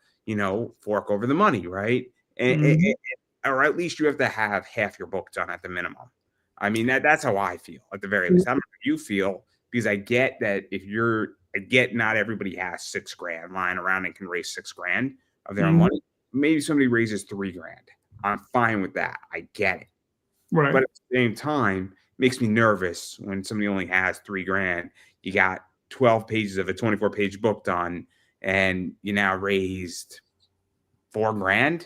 fork over the money, right? Or at least you have to have half your book done at the minimum. I mean, that's how I feel at the very least. I don't know how you feel, because I get that I get not everybody has $6,000 lying around and can raise $6,000 of their own money. Maybe somebody raises $3,000. I'm fine with that. I get it.
Right.
But at the same time, it makes me nervous when somebody only has $3,000. You got 12 pages of a 24-page book done, and you now raised $4,000.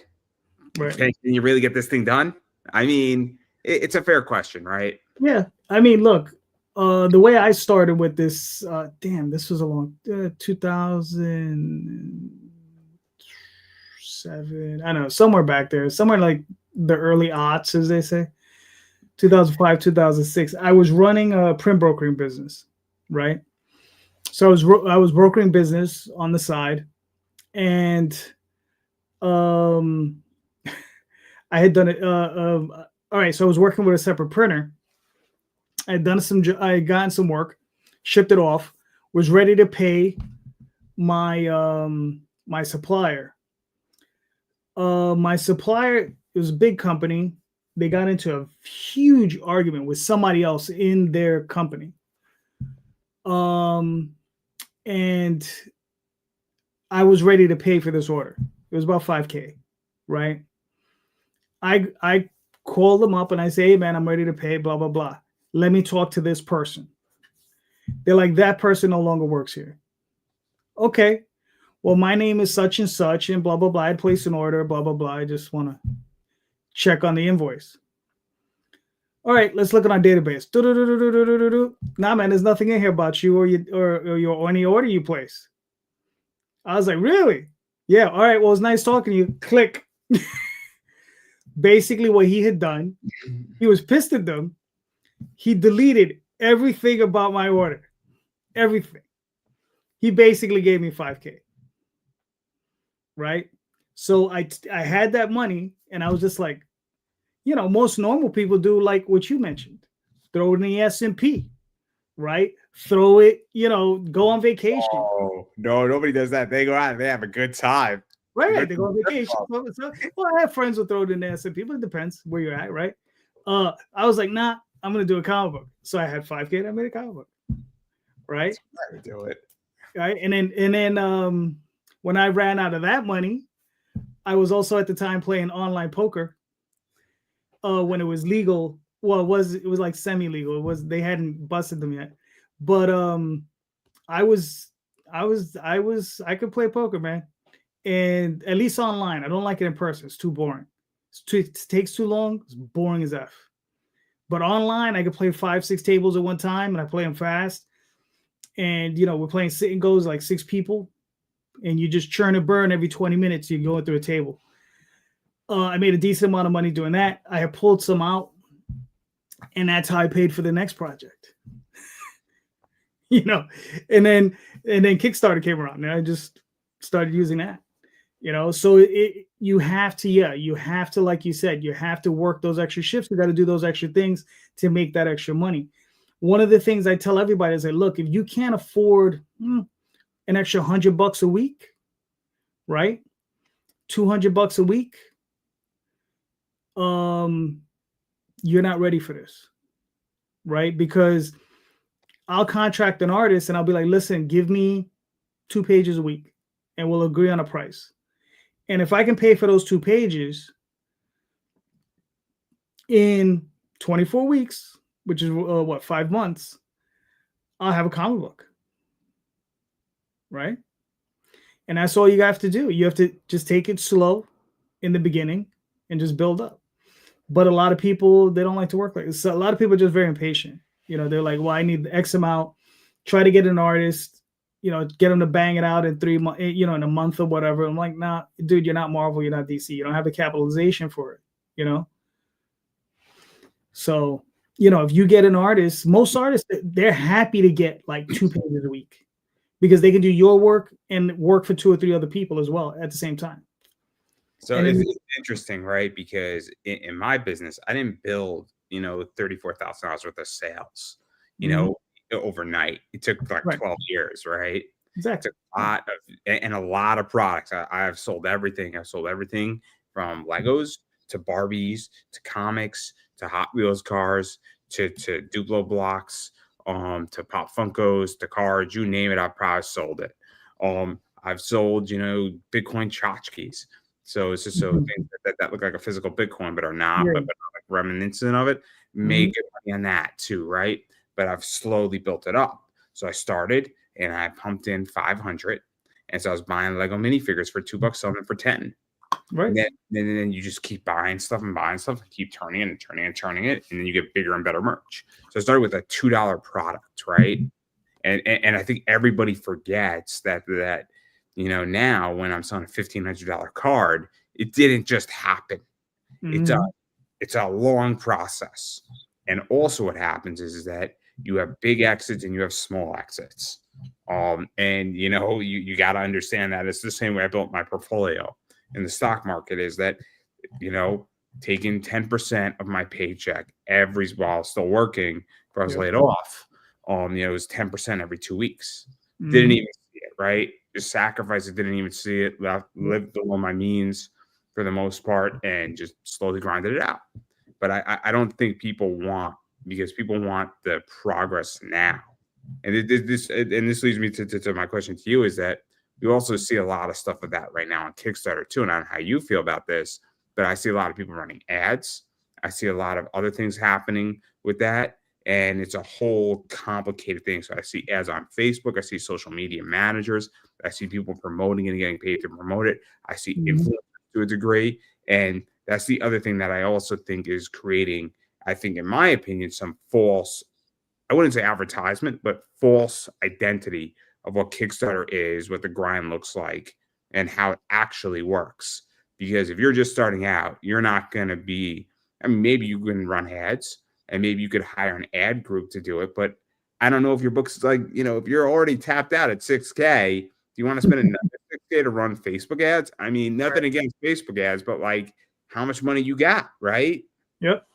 Right.
Can you really get this thing done? I mean, it's a fair question, right?
Yeah. I mean, look, the way I started with this, this was a long 2007. I don't know, somewhere back there, somewhere like the early aughts, as they say, 2005, 2006. I was running a print brokering business, right? So I was brokering business on the side, and um, I had done it. All right, so I was working with a separate printer. I had gotten some work, shipped it off, was ready to pay my supplier. My supplier, it was a big company. They got into a huge argument with somebody else in their company. And I was ready to pay for this order. It was about $5,000, right? I call them up and I say, hey man, I'm ready to pay, blah, blah, blah. Let me talk to this person. They're like, that person no longer works here. Okay. Well, my name is such and such, and blah, blah, blah. I placed an order, blah, blah, blah. I just want to check on the invoice. All right, let's look at our database. Nah, man, there's nothing in here about you or any order you place. I was like, really? Yeah. All right. Well, it's nice talking to you. Click. Basically, what he had done, he was pissed at them. He deleted everything about my order. Everything. He basically gave me $5,000. Right? So I had that money, and I was just like, most normal people do like what you mentioned. Throw it in the S&P, right? Throw it, go on vacation.
Oh, no, nobody does that. They go out and they have a good time.
Right, they go on vacation. Well, I have friends who throw it in the S&P, but it depends where you're at, right? I was like, nah, I'm going to do a comic book. So I had $5,000 and I made a comic book, right?
That's do it.
Right, and then when I ran out of that money, I was also at the time playing online poker. When it was legal, well, it was like semi-legal. They hadn't busted them yet, but I could play poker, man, and at least online. I don't like it in person; it's too boring. It takes too long. It's boring as f. But online, I could play 5-6 tables at one time, and I play them fast. And we're playing sit and goes like 6 people, and you just churn and burn every 20 minutes. You're going through a table. I made a decent amount of money doing that. I had pulled some out, and that's how I paid for the next project. And then Kickstarter came around, and I just started using that. So you have to, like you said, you have to work those extra shifts. You got to do those extra things to make that extra money. One of the things I tell everybody is, look, if you can't afford an extra $100 a week, right? $200 a week. You're not ready for this, right? Because I'll contract an artist and I'll be like, listen, give me 2 pages a week and we'll agree on a price. And if I can pay for those 2 pages in 24 weeks, which is 5 months, I'll have a comic book, right? And that's all you have to do. You have to just take it slow in the beginning and just build up. But a lot of people, they don't like to work like this. So a lot of people are just very impatient. They're like, well, I need X amount. Try to get an artist, get them to bang it out in 3 months, in a month or whatever. I'm like, nah, dude, you're not Marvel, you're not DC. You don't have the capitalization for it, So, if you get an artist, most artists, they're happy to get like 2 pages a week because they can do your work and work for 2 or 3 other people as well at the same time.
So it's interesting, right? Because in my business, I didn't build, $34,000 worth of sales, overnight. It took like 12 years, right?
Exactly.
It took a lot of products. I've sold everything. I've sold everything from Legos to Barbies to comics to Hot Wheels cars to Duplo blocks, to Pop Funkos to cards. You name it, I've probably sold it. I've sold, Bitcoin tchotchkes. So it's just so things that look like a physical Bitcoin but are not,
Yeah.
but not like reminiscent of it, make it money on that too, right? But I've slowly built it up. So I started and I pumped in 500, and so I was buying Lego minifigures for $2, selling them for 10.
Right.
And then you just keep buying stuff and keep turning it and turning and turning it, and then you get bigger and better merch. So I started with a $2 product, right? And I think everybody forgets that now when I'm selling a $1,500 card, it didn't just happen. It's a long process. And also what happens is that you have big exits and you have small exits. And you got to understand that it's the same way I built my portfolio in the stock market, is that taking 10% of my paycheck while still working, if I was laid off, it was 10% every 2 weeks. Didn't even see it, right? Just sacrifice it, didn't even see it, lived below my means for the most part, and just slowly grinded it out. But I don't think people want the progress now. And this leads me to my question to you, is that we also see a lot of stuff of that right now on Kickstarter too. And I don't know how you feel about this, but I see a lot of people running ads. I see a lot of other things happening with that. And it's a whole complicated thing. So I see ads on Facebook. I see social media managers. I see people promoting it and getting paid to promote it. I see influencers to a degree. And that's the other thing that I also think is creating, I think, in my opinion, some false, I wouldn't say advertisement, but false identity of what Kickstarter is, what the grind looks like, and how it actually works. Because if you're just starting out, you're not going to be, maybe you can run ads and maybe you could hire an ad group to do it. But I don't know if your book's like, if you're already tapped out at 6K, do you want to spend another 6K to run Facebook ads? I mean, nothing against Facebook ads, but like how much money you got, right?
Yep.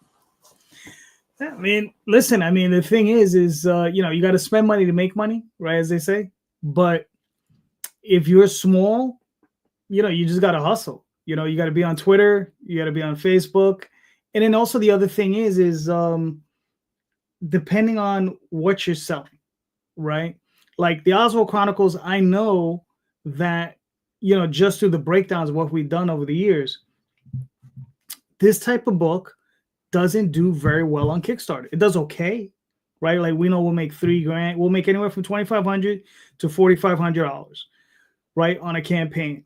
I mean, listen, the thing is you got to spend money to make money, right? As they say. But if you're small, you just got to hustle. You got to be on Twitter, you got to be on Facebook. And then also the other thing is depending on what you're selling, right? Like the Oswald Chronicles, I know that, just through the breakdowns of what we've done over the years, this type of book doesn't do very well on Kickstarter. It does okay, right? Like we know we'll make $3,000. We'll make anywhere from $2,500 to $4,500, right, on a campaign.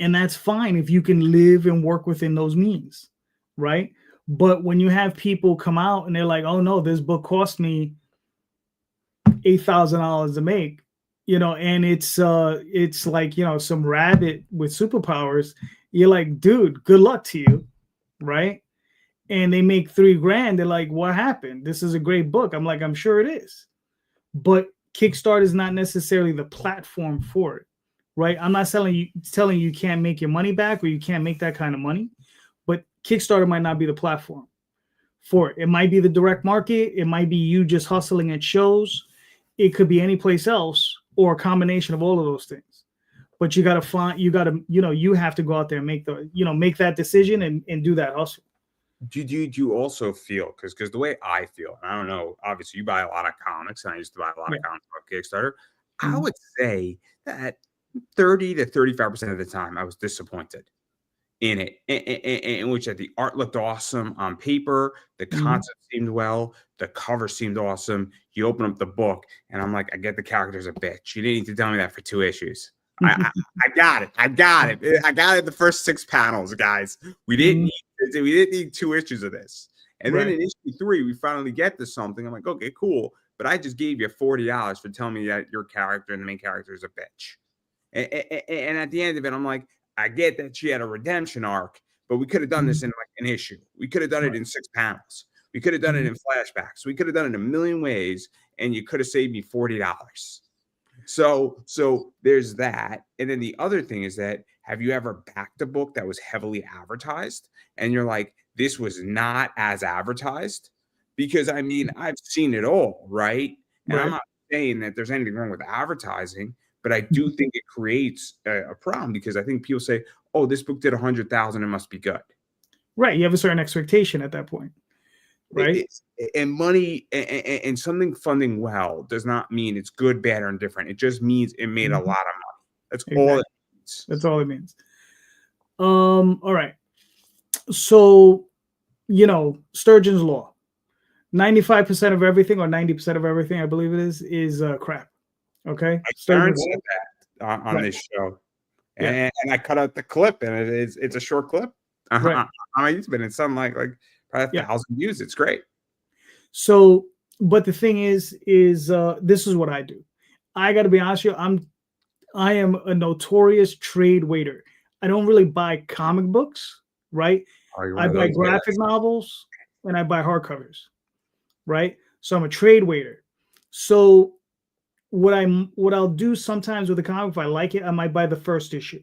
And that's fine if you can live and work within those means, right? But when you have people come out and they're like, oh no, this book cost me $8,000 to make, and it's like, some rabbit with superpowers, you're like, dude, good luck to you, right? And they make $3,000. They're like, what happened? This is a great book. I'm like, I'm sure it is. But Kickstarter is not necessarily the platform for it, right? I'm not telling you can't make your money back or you can't make that kind of money, but Kickstarter might not be the platform for it. It might be the direct market. It might be you just hustling at shows. It could be any place else or a combination of all of those things. But you have to go out there and make that decision and do that hustle.
Do you also feel, because the way I feel, and I don't know, obviously you buy a lot of comics, and I used to buy a lot of comics on Kickstarter. I would say that 30 to 35% of the time I was disappointed in it, in which the art looked awesome on paper, the concept seemed well, the cover seemed awesome. You open up the book, and I'm like, I get the character's a bitch. You didn't need to tell me that for 2 issues. I got it. I got it. The first 6 panels, guys. We didn't need 2 issues of this. And then in issue 3, we finally get to something. I'm like, okay, cool. But I just gave you $40 for telling me that your character and the main character is a bitch. And at the end of it, I'm like, I get that she had a redemption arc, but we could have done this in like an issue. We could have done it in 6 panels. We could have done it in flashbacks. We could have done it a million ways, and you could have saved me $40. So there's that. And then the other thing is that, have you ever backed a book that was heavily advertised and you're like, this was not as advertised? Because I've seen it all, right? And I'm not saying that there's anything wrong with advertising, but I do think it creates a problem, because I think people say, oh, this book did 100,000, it must be good.
Right. You have a certain expectation at that point. Right.
And money and something funding well does not mean it's good, bad, or indifferent. It just means it made a lot of money. That's all it means.
That's all it means. All right. So, Sturgeon's law. 95% of everything, or 90% of everything, I believe it is crap. Okay?
Aaron
Sturgeon's
said
law.
that on
Right.
this show,
Yeah.
and I cut out the clip, and it's a short clip.
Right.
On my YouTube, and it's something like probably
Yeah.
1,000 views. It's great.
So, but the thing is this is what I do. I got to be honest with you. I am a notorious trade waiter. I don't really buy comic books, right?
Are you one
I
of
buy
those guys?
graphic novels and I buy hardcovers, right? So I'm a trade waiter. So what I'll do sometimes with a comic, if I like it, I might buy the first issue.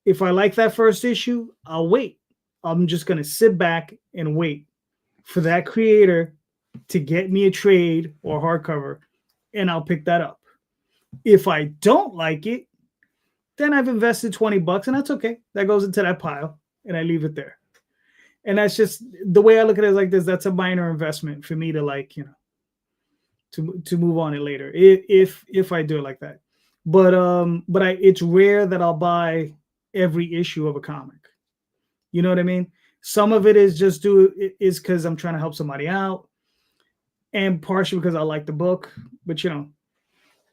If I like that first issue, I'll wait. I'm just gonna sit back and wait for that creator to get me a trade or hardcover, and I'll pick that up. If I don't like it, then I've invested 20 bucks, and that's okay. That goes into that pile, and I leave it there. And that's just the way I look at it, is like this. That's a minor investment for me to, like, to move on it later, if I do it like that. But it's rare that I'll buy every issue of a comic. You know what I mean? Some of it is because I'm trying to help somebody out, and partially because I like the book. But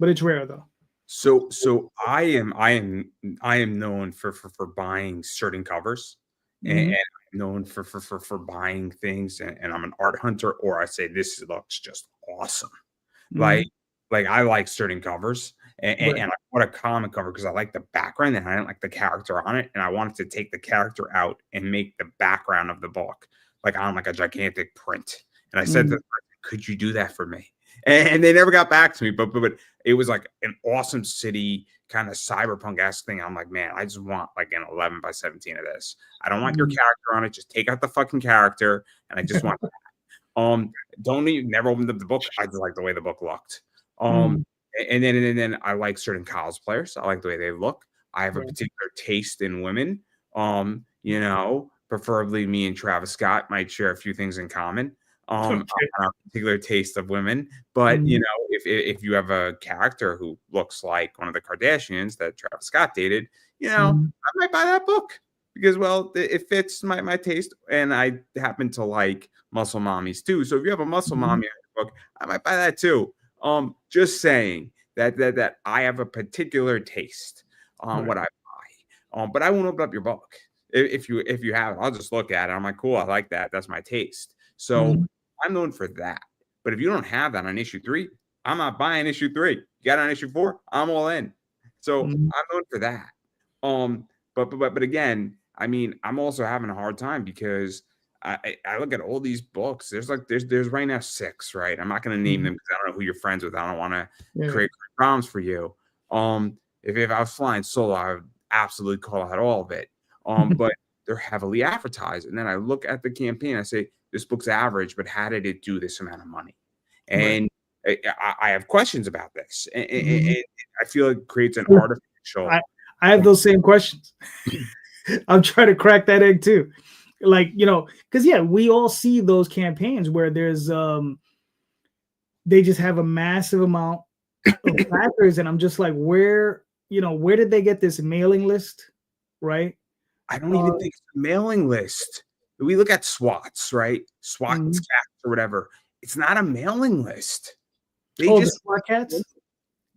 it's rare though.
So I am known for buying certain covers, and
Mhm.
I'm known for buying things, and I'm an art hunter, or I say this looks just awesome. Like
Mhm.
like I like certain covers,
Right.
and I bought a comic cover because I like the background and I didn't like the character on it, and I wanted to take the character out and make the background of the book like on like a gigantic print. And I said to the
Mhm.
person, "Could you do that for me?" And they never got back to me, but it was like an awesome city kind of cyberpunk-esque thing. I'm like, man, I just want like an 11 by 17 of this. I don't want your
Mhm.
character on it. Just take out the fucking character, and I just want um, don't even never opened up the book. I just like the way the book looked. Um,
Mhm.
and then I like certain college players. I like the way they look. I have a
Right.
particular taste in women. Preferably me and Travis Scott might share a few things in common.
Okay.
On our particular taste of women. But
Mhm.
if you have a character who looks like one of the Kardashians that Travis Scott dated,
Mhm.
I might buy that book because well, it fits my taste, and I happen to like muscle mommies too. So if you have a muscle
Mhm.
mommy in your book, I might buy that too. Just saying that I have a particular taste on
Right.
what I buy. But I won't open up your book if you have it. I'll just look at it. I'm like, cool, I like that. That's my taste. So
Mhm.
I'm known for that. But if you don't have that on issue 3, I'm not buying issue 3. You got it on issue 4, I'm all in. So
Mhm.
I'm known for that. Um, but again, I mean, I'm also having a hard time because I look at all these books. There's right now 6, right? I'm not going to name
Mhm.
them because I don't know who you're friends with. I don't want to
Yeah.
create problems for you. If I was flying solo, I would absolutely call out all of it. But they're heavily advertised, and then I look at the campaign. I say this book's average, but how did it do this amount of money?
Right.
And I have questions about this,
Mhm.
and I feel it creates an artificial.
I I have those same questions. I'm trying to crack that egg too. Like, because yeah, we all see those campaigns where they just have a massive amount of backers, and I'm just like, where did they get this mailing list, right?
I don't
Uh,
even think it's a mailing list. We look at SWATs, right? SWATs
mhm.
cats or whatever. It's not a mailing list. They
Oh, the
just
SWAT cats.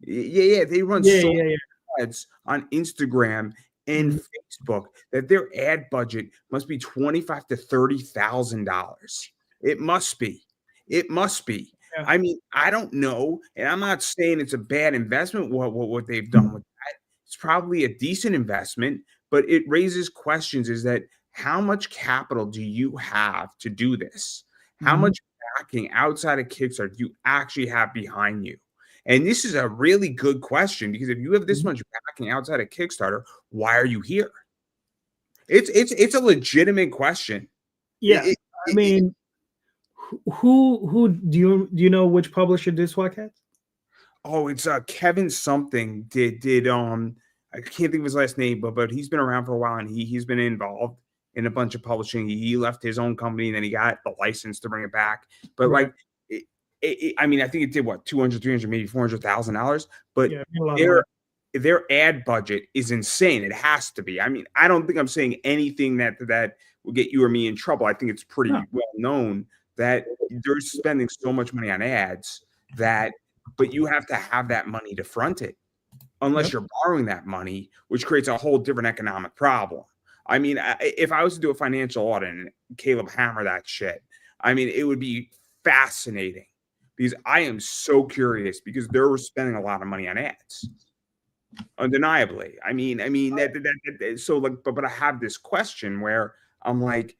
yeah, they run
Yeah,
so
yeah, yeah.
ads on Instagram and
Mhm.
Facebook that their ad budget must be $25 to $30,000. It must be. It must be.
Yeah.
I mean, I don't know, and I'm not saying it's a bad investment. What they've done with that, it's probably a decent investment, but it raises questions. Is that how much capital do you have to do this? How
Mhm.
much backing outside of Kickstarter do you actually have behind you? And this is a really good question because if you have this
Mhm.
much backing outside of Kickstarter, why are you here? It's a legitimate question.
Yeah.
It,
I
it, it,
mean, who do you know which publisher did SWAT cats?
oh, it's Kevin something did I can't think of his last name, but he's been around for a while and he's been involved in a bunch of publishing. He left his own company and then he got the license to bring it back. But
Right.
like, I mean, I think it did what 200, 300, maybe $400,000. But
Yeah, made a lot of
they're
money.
their ad budget is insane. It has to be. I mean, I don't think I'm saying anything that will get you or me in trouble. I think it's pretty well known that they're spending so much money on ads but you have to have that money to front it, unless you're borrowing that money, which creates a whole different economic problem. I mean, if I was to do a financial audit and Caleb hammer that shit, I mean, it would be fascinating because I am so curious because they're spending a lot of money on ads. Undeniably. I mean, so like, but I have this question where I'm like,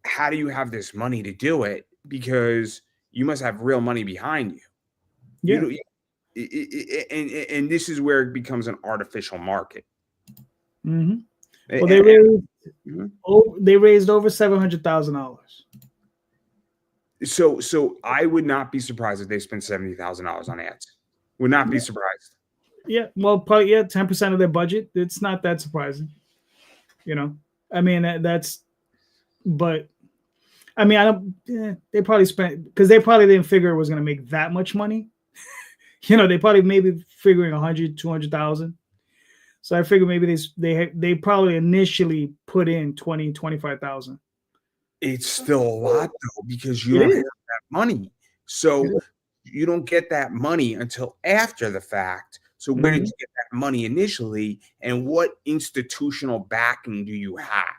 how do you have this money to do it? Because you must have real money behind you.
Yeah.
And this is where it becomes an artificial market.
Mm-hmm. Well, they raised over $700,000.
So I would not be surprised if they spent $70,000 on ads. Would not be surprised.
Yeah, well, probably 10% of their budget. It's not that surprising, I mean, but I mean, I don't. They probably spent because they probably didn't figure it was going to make that much money. They probably maybe figuring 100, 200,000. So I figure maybe they probably initially put in 20, 25,000.
It's still a lot though because you don't have that money. So you don't get that money until after the fact. So where did you get that money initially, and what institutional backing do you have?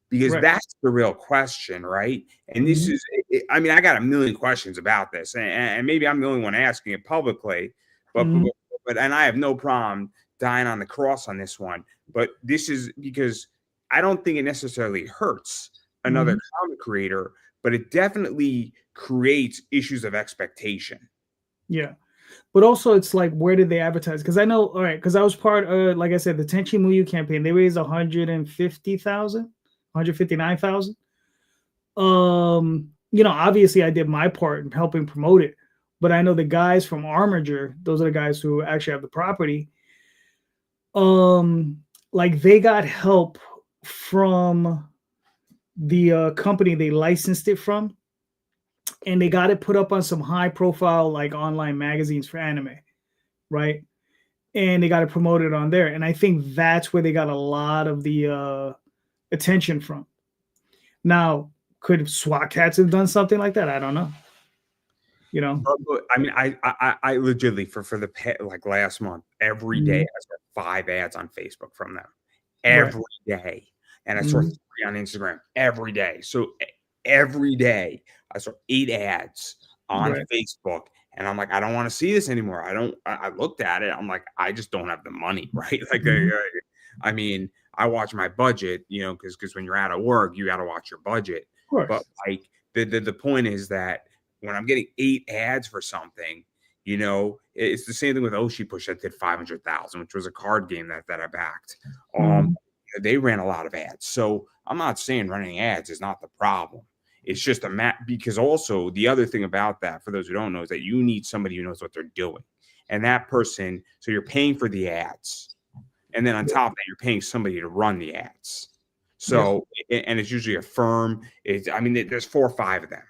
Because that's the real question, right? And this is, I mean, I got a million questions about this, and maybe I'm the only one asking it publicly, but and I have no problem dying on the cross on this one. But this is because I don't think it necessarily hurts another comic creator, but it definitely creates issues of expectation.
Yeah. But also, it's like, where did they advertise? Because I know, all right, because I was part of, like I said, the Tenchi Muyu campaign. They raised 150,000, 159,000. Obviously, I did my part in helping promote it. But I know the guys from Armager, those are the guys who actually have the property. Like they got help from the company they licensed it from. And they got it put up on some high profile, like online magazines for anime, right? And they got it promoted on there. And I think that's where they got a lot of the attention from. Now, could SWAT Cats have done something like that? I don't know.
I mean, I legitimately for the like last month, every day I saw 5 ads on Facebook from them every day, and I saw 3 on Instagram every day. So every day I saw 8 ads on Facebook, and I'm like, I don't want to see this anymore. I looked at it. I'm like, I just don't have the money, right? Like, I mean, I watch my budget, because when you're out of work, you got to watch your budget. But like the point is that when I'm getting 8 ads for something, it's the same thing with Oshi Push that did 500,000, which was a card game that I backed. They ran a lot of ads. So I'm not saying running ads is not the problem. It's just because also the other thing about that, for those who don't know, is that you need somebody who knows what they're doing. And that person, so you're paying for the ads. And then on top of that, you're paying somebody to run the ads. So, and it's usually a firm. There's 4 or 5 of them.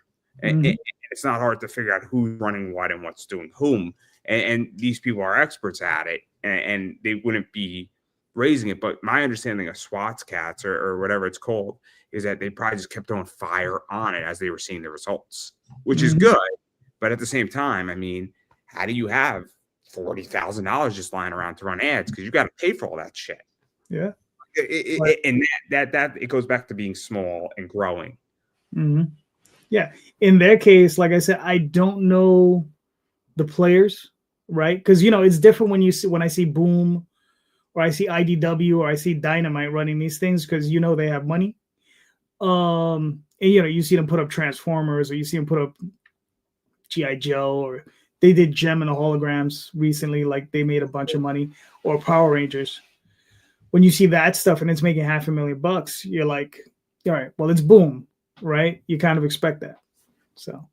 And it's not hard to figure out who's running what and what's doing whom. And these people are experts at it, and they wouldn't be raising it. But my understanding of SWAT Cats or whatever it's called is that they probably just kept throwing fire on it as they were seeing the results, which is good. But at the same time, I mean, how do you have $40,000 just lying around to run ads? Because you got to pay for all that shit.
Yeah.
And that it goes back to being small and growing.
Yeah. In their case, like I said, I don't know the players, right? Because it's different when I see Boom or I see IDW or I see Dynamite running these things, because they have money. And you see them put up Transformers, or you see them put up G.I. Joe, or they did Gem and the Holograms recently, like they made a bunch of money, or Power Rangers. When you see that stuff and it's making $500,000, you're like, all right, well, it's Boom, right? You kind of expect that. So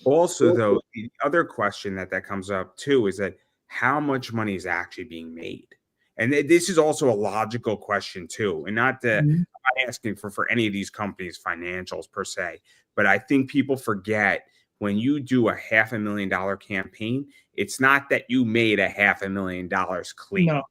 also, though, the other question that comes up too is that how much money is actually being made? And this is also a logical question too, and I'm not asking for any of these companies' financials per se, but I think people forget when you do a $500,000 campaign, it's not that you made a $500,000 clean.
No.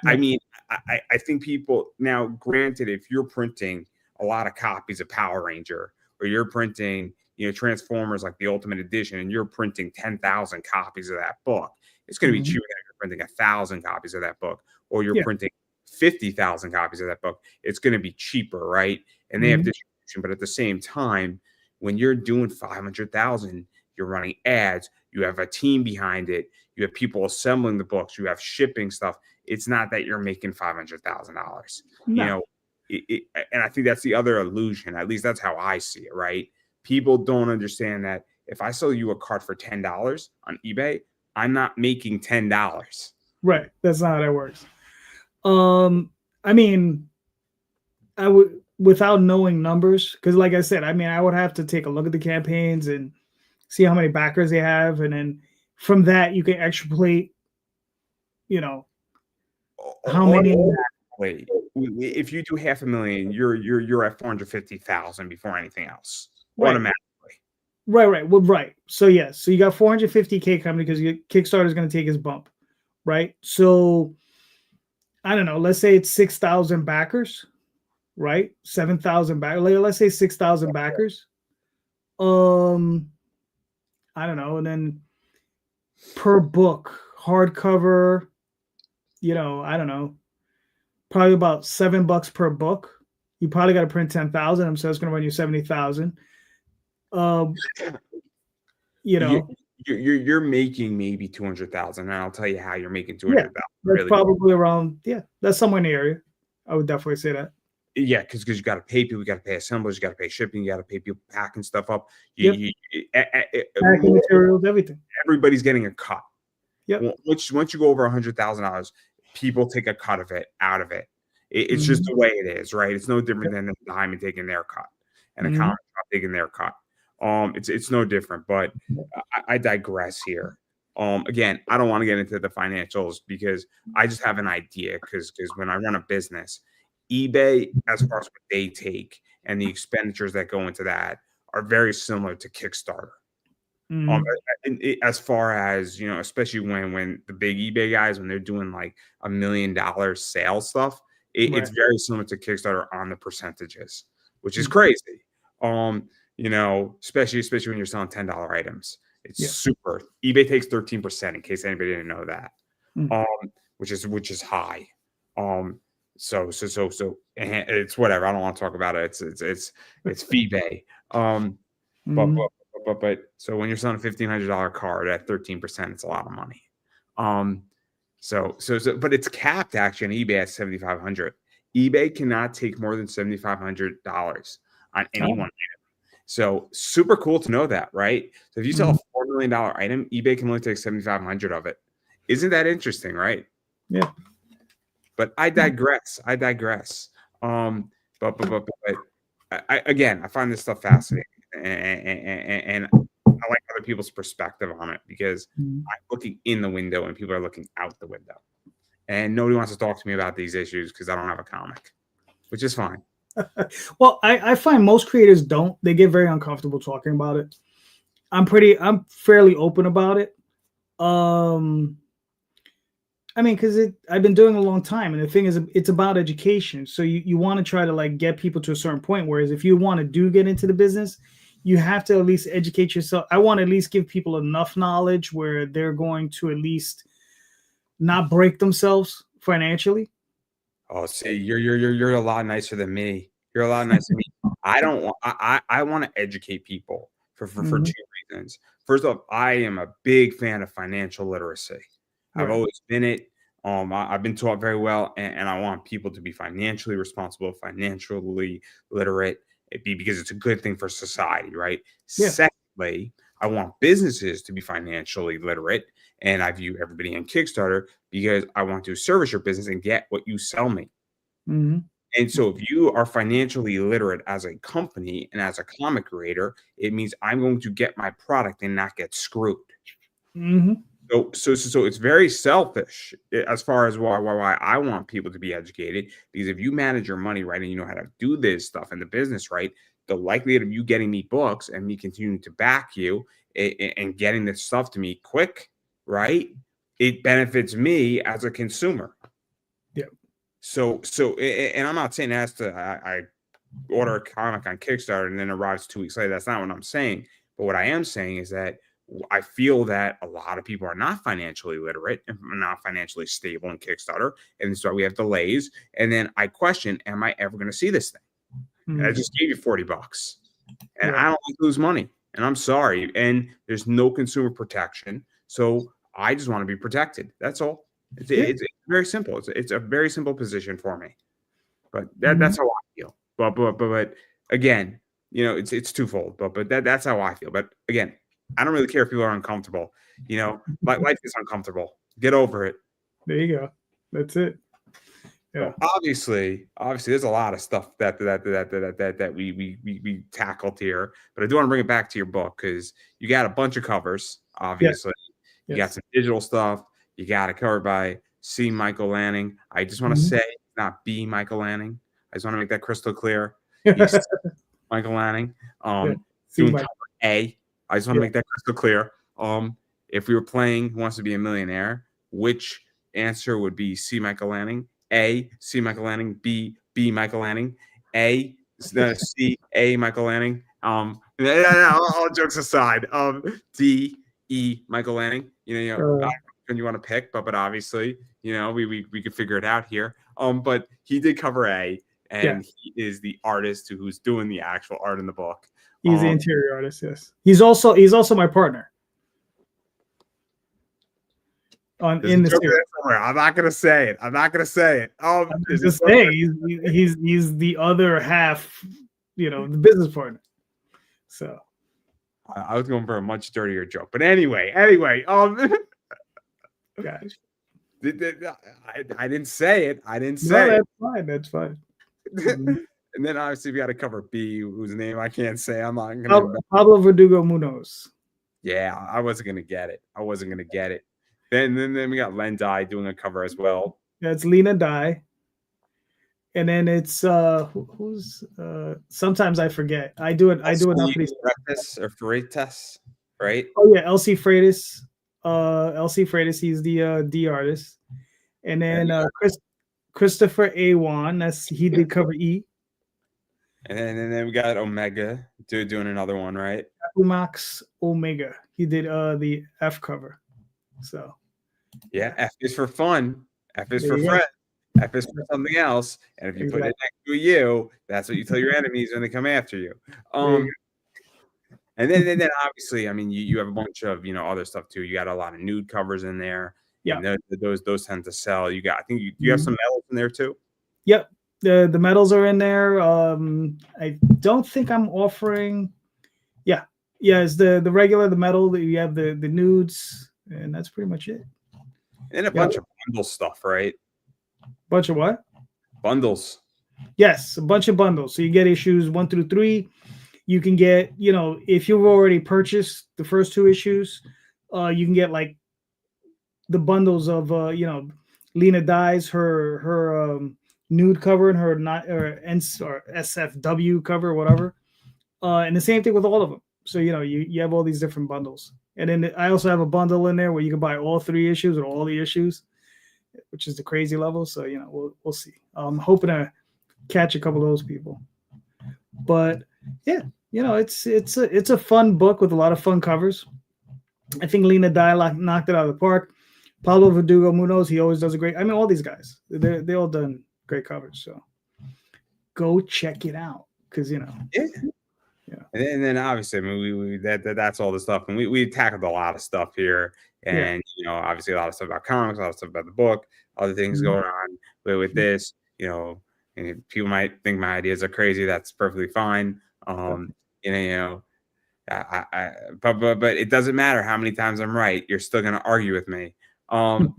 I mean, I think people now, granted, if you're printing a lot of copies of Power Ranger, or you're printing, Transformers like the Ultimate Edition, and you're printing 10,000 copies of that book, it's going to be cheaper than if you're printing 1,000 copies of that book, or you're printing 50,000 copies of that book. It's going to be cheaper, right? And they have distribution, but at the same time, when you're doing 500,000, you're running ads, you have a team behind it, you have people assembling the books, you have shipping stuff. It's not that you're making $500,000.
No.
And I think that's the other illusion. At least that's how I see it, right? People don't understand that if I sell you a card for $10 on eBay, I'm not making $10.
Right. That's not how that works. I mean, I would, without knowing numbers, because like I said, I mean, I would have to take a look at the campaigns and see how many backers they have, and then from that you can extrapolate, how many.
If you do 500,000, you're at 450,000 before anything else,
right.
Automatically.
Right. Well, right. So yes, so you got 450K coming because your Kickstarter is going to take his bump, right? So I don't know. Let's say it's 6,000 backers, right? 7,000 backers. Let's say 6,000 backers. I don't know, and then per book, hardcover, I don't know, probably about $7 per book. You probably got to print 10,000, so it's going to run you 70,000.
You're making maybe 200,000, and I'll tell you how you're making 200,000.
That's really probably around. Yeah, that's somewhere in the area. I would definitely say that.
Yeah, because you got to pay people, you got to pay assemblers, you got to pay shipping, you got to pay people packing stuff up.
Packing materials, everything.
Everybody's getting a cut.
Yep.
Once you go over $100,000, people take a cut of it out of it. It's just the way it is, right? It's no different than the diamond taking their cut and a comic shop taking their cut. It's no different, but I digress here. Again, I don't want to get into the financials because I just have an idea, because when I run a business, eBay, as far as what they take and the expenditures that go into that, are very similar to Kickstarter. As far as, especially when the big eBay guys, when they're doing like $1 million sales stuff, it's very similar to Kickstarter on the percentages, which is crazy. Especially when you're selling $10 items. It's super. eBay takes 13%, in case anybody didn't know that. Which is high. So and it's whatever. I don't want to talk about it. It's eBay. But so when you're selling a $1,500 card at 13%, it's a lot of money. But it's capped actually on eBay at $7,500. eBay cannot take more than $7,500 on any one item. So super cool to know that, right? So if you sell a $4 million item, eBay can only take $7,500 of it. Isn't that interesting, right?
Yeah.
But I digress. But I find this stuff fascinating, and I like other people's perspective on it, because I'm looking in the window and people are looking out the window, and nobody wants to talk to me about these issues because I don't have a comic, which is fine.
Well, I find most creators don't. They get very uncomfortable talking about it. I'm fairly open about it. I mean, because I've been doing it a long time, and the thing is, it's about education. So you want to try to like get people to a certain point. Whereas if you want to get into the business, you have to at least educate yourself. I want to at least give people enough knowledge where they're going to at least not break themselves financially.
Oh, see, you're a lot nicer than me. You're a lot nicer than me. I want to educate people for two reasons. First off, I am a big fan of financial literacy. I've always been it. I've been taught very well, and I want people to be financially responsible, financially literate, because it's a good thing for society, right? Yeah. Secondly, I want businesses to be financially literate, and I view everybody in Kickstarter because I want to service your business and get what you sell me. And so if you are financially literate as a company and as a comic creator, it means I'm going to get my product and not get screwed. So it's very selfish as far as why I want people to be educated, because if you manage your money right and you know how to do this stuff in the business right, the likelihood of you getting me books and me continuing to back you and getting this stuff to me quick, right? It benefits me as a consumer.
Yeah.
So, and I'm not saying it has to, I order a comic on Kickstarter and then it arrives 2 weeks later. That's not what I'm saying. But what I am saying is that I feel that a lot of people are not financially literate and not financially stable in Kickstarter. And so we have delays. And then I question, am I ever going to see this thing? And I just gave you $40 and I don't like to lose money. And I'm sorry. And there's no consumer protection. So I just want to be protected. That's all. It's very simple. It's a very simple position for me. But that's how I feel. But again, you know, it's twofold. But that's how I feel. But again, I don't really care if people are uncomfortable. You know, life is uncomfortable. Get over it.
There you go. That's it. Yeah.
So obviously, there's a lot of stuff that we tackled here. But I do want to bring it back to your book because you got a bunch of covers. Obviously, you got some digital stuff. You got a cover by C. Michael Lanning. I just want to say, not B. Michael Lanning. I just want to make that crystal clear. He's Michael Lanning. Doing cover A. I just want to make that crystal clear. If we were playing Who Wants to Be a Millionaire, which answer would be C. Michael Lanning? A. C. Michael Lanning. B. Michael Lanning. A. C. A. Michael Lanning. All jokes aside. D. E. Michael Lanning. You know, when you want to pick, but obviously, you know, we could figure it out here. But he did cover A, and he is the artist who's doing the actual art in the book.
He's the interior artist. Yes, he's also my partner. In the series.
I'm not gonna say it.
Just saying, he's the other half, you know, the business partner. So
I was going for a much dirtier joke, but anyway,
gosh.
I didn't say it.
That's fine.
And then obviously we got to cover B, whose name I can't say. I'm not gonna.
Pablo Verdugo Munoz.
Yeah, I wasn't gonna get it. Then we got Len Dye doing a cover as well.
That's Lena Dye. And then it's who's sometimes I forget. I do it enough
or Freitas, right?
Oh yeah, LC Freitas. LC Freitas, he's the D artist. And then Christopher Awan, he did cover E.
And then we got Omega doing another one, right?
Max Omega. He did the F cover. So
yeah, F is for fun. F is for friend. F is for something else. And if you put it next to a U, that's what you tell your enemies when they come after you. And then obviously, I mean, you have a bunch of, you know, other stuff too. You got a lot of nude covers in there.
Yeah,
and those tend to sell. You got, I think you have some medals in there too.
Yep, the medals are in there. I don't think I'm offering. Yeah, it's the regular, the medal. You have the nudes, and that's pretty much it.
And a bunch of bundle stuff, right?
Bunch of what?
Bundles.
Yes, a bunch of bundles. So you get issues 1 through 3. You can get, you know, if you've already purchased the first 2 issues, you can get like the bundles of, you know, Lena Dye's her nude cover and her SFW cover, whatever. And the same thing with all of them. So, you know, you have all these different bundles. And then I also have a bundle in there where you can buy all 3 issues or all the issues, which is the crazy level. So, you know, we'll see. I'm hoping to catch a couple of those people. But yeah, you know, it's a fun book with a lot of fun covers. I think Lena Dye knocked it out of the park. Pablo Verdugo Munoz, he always does a great. I mean, all these guys, they all done great covers. So go check it out because, you know.
Yeah. And then obviously, I mean, that's all the stuff, and we tackled a lot of stuff here, and you know, obviously a lot of stuff about comics, a lot of stuff about the book, other things going on with this. You know, and people might think my ideas are crazy. That's perfectly fine. But it doesn't matter how many times I'm right. You're still going to argue with me. Colin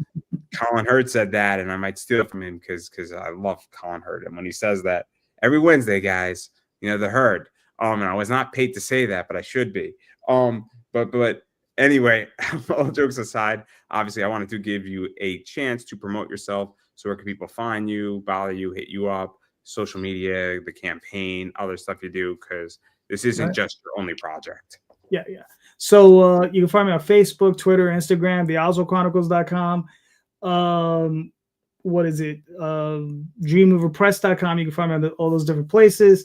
Hurd said that, and I might steal it from him because I love Colin Hurd, and when he says that every Wednesday, guys, you know, the Herd. And I was not paid to say that, but I should be. But anyway, all jokes aside, obviously I wanted to give you a chance to promote yourself. So where can people find you, bother you, hit you up, social media, the campaign, other stuff you do, because this isn't just your only project.
Yeah. So you can find me on Facebook, Twitter, Instagram, theoswaldchronicles.com. What is it? Dreammoverpress.com. You can find me on all those different places.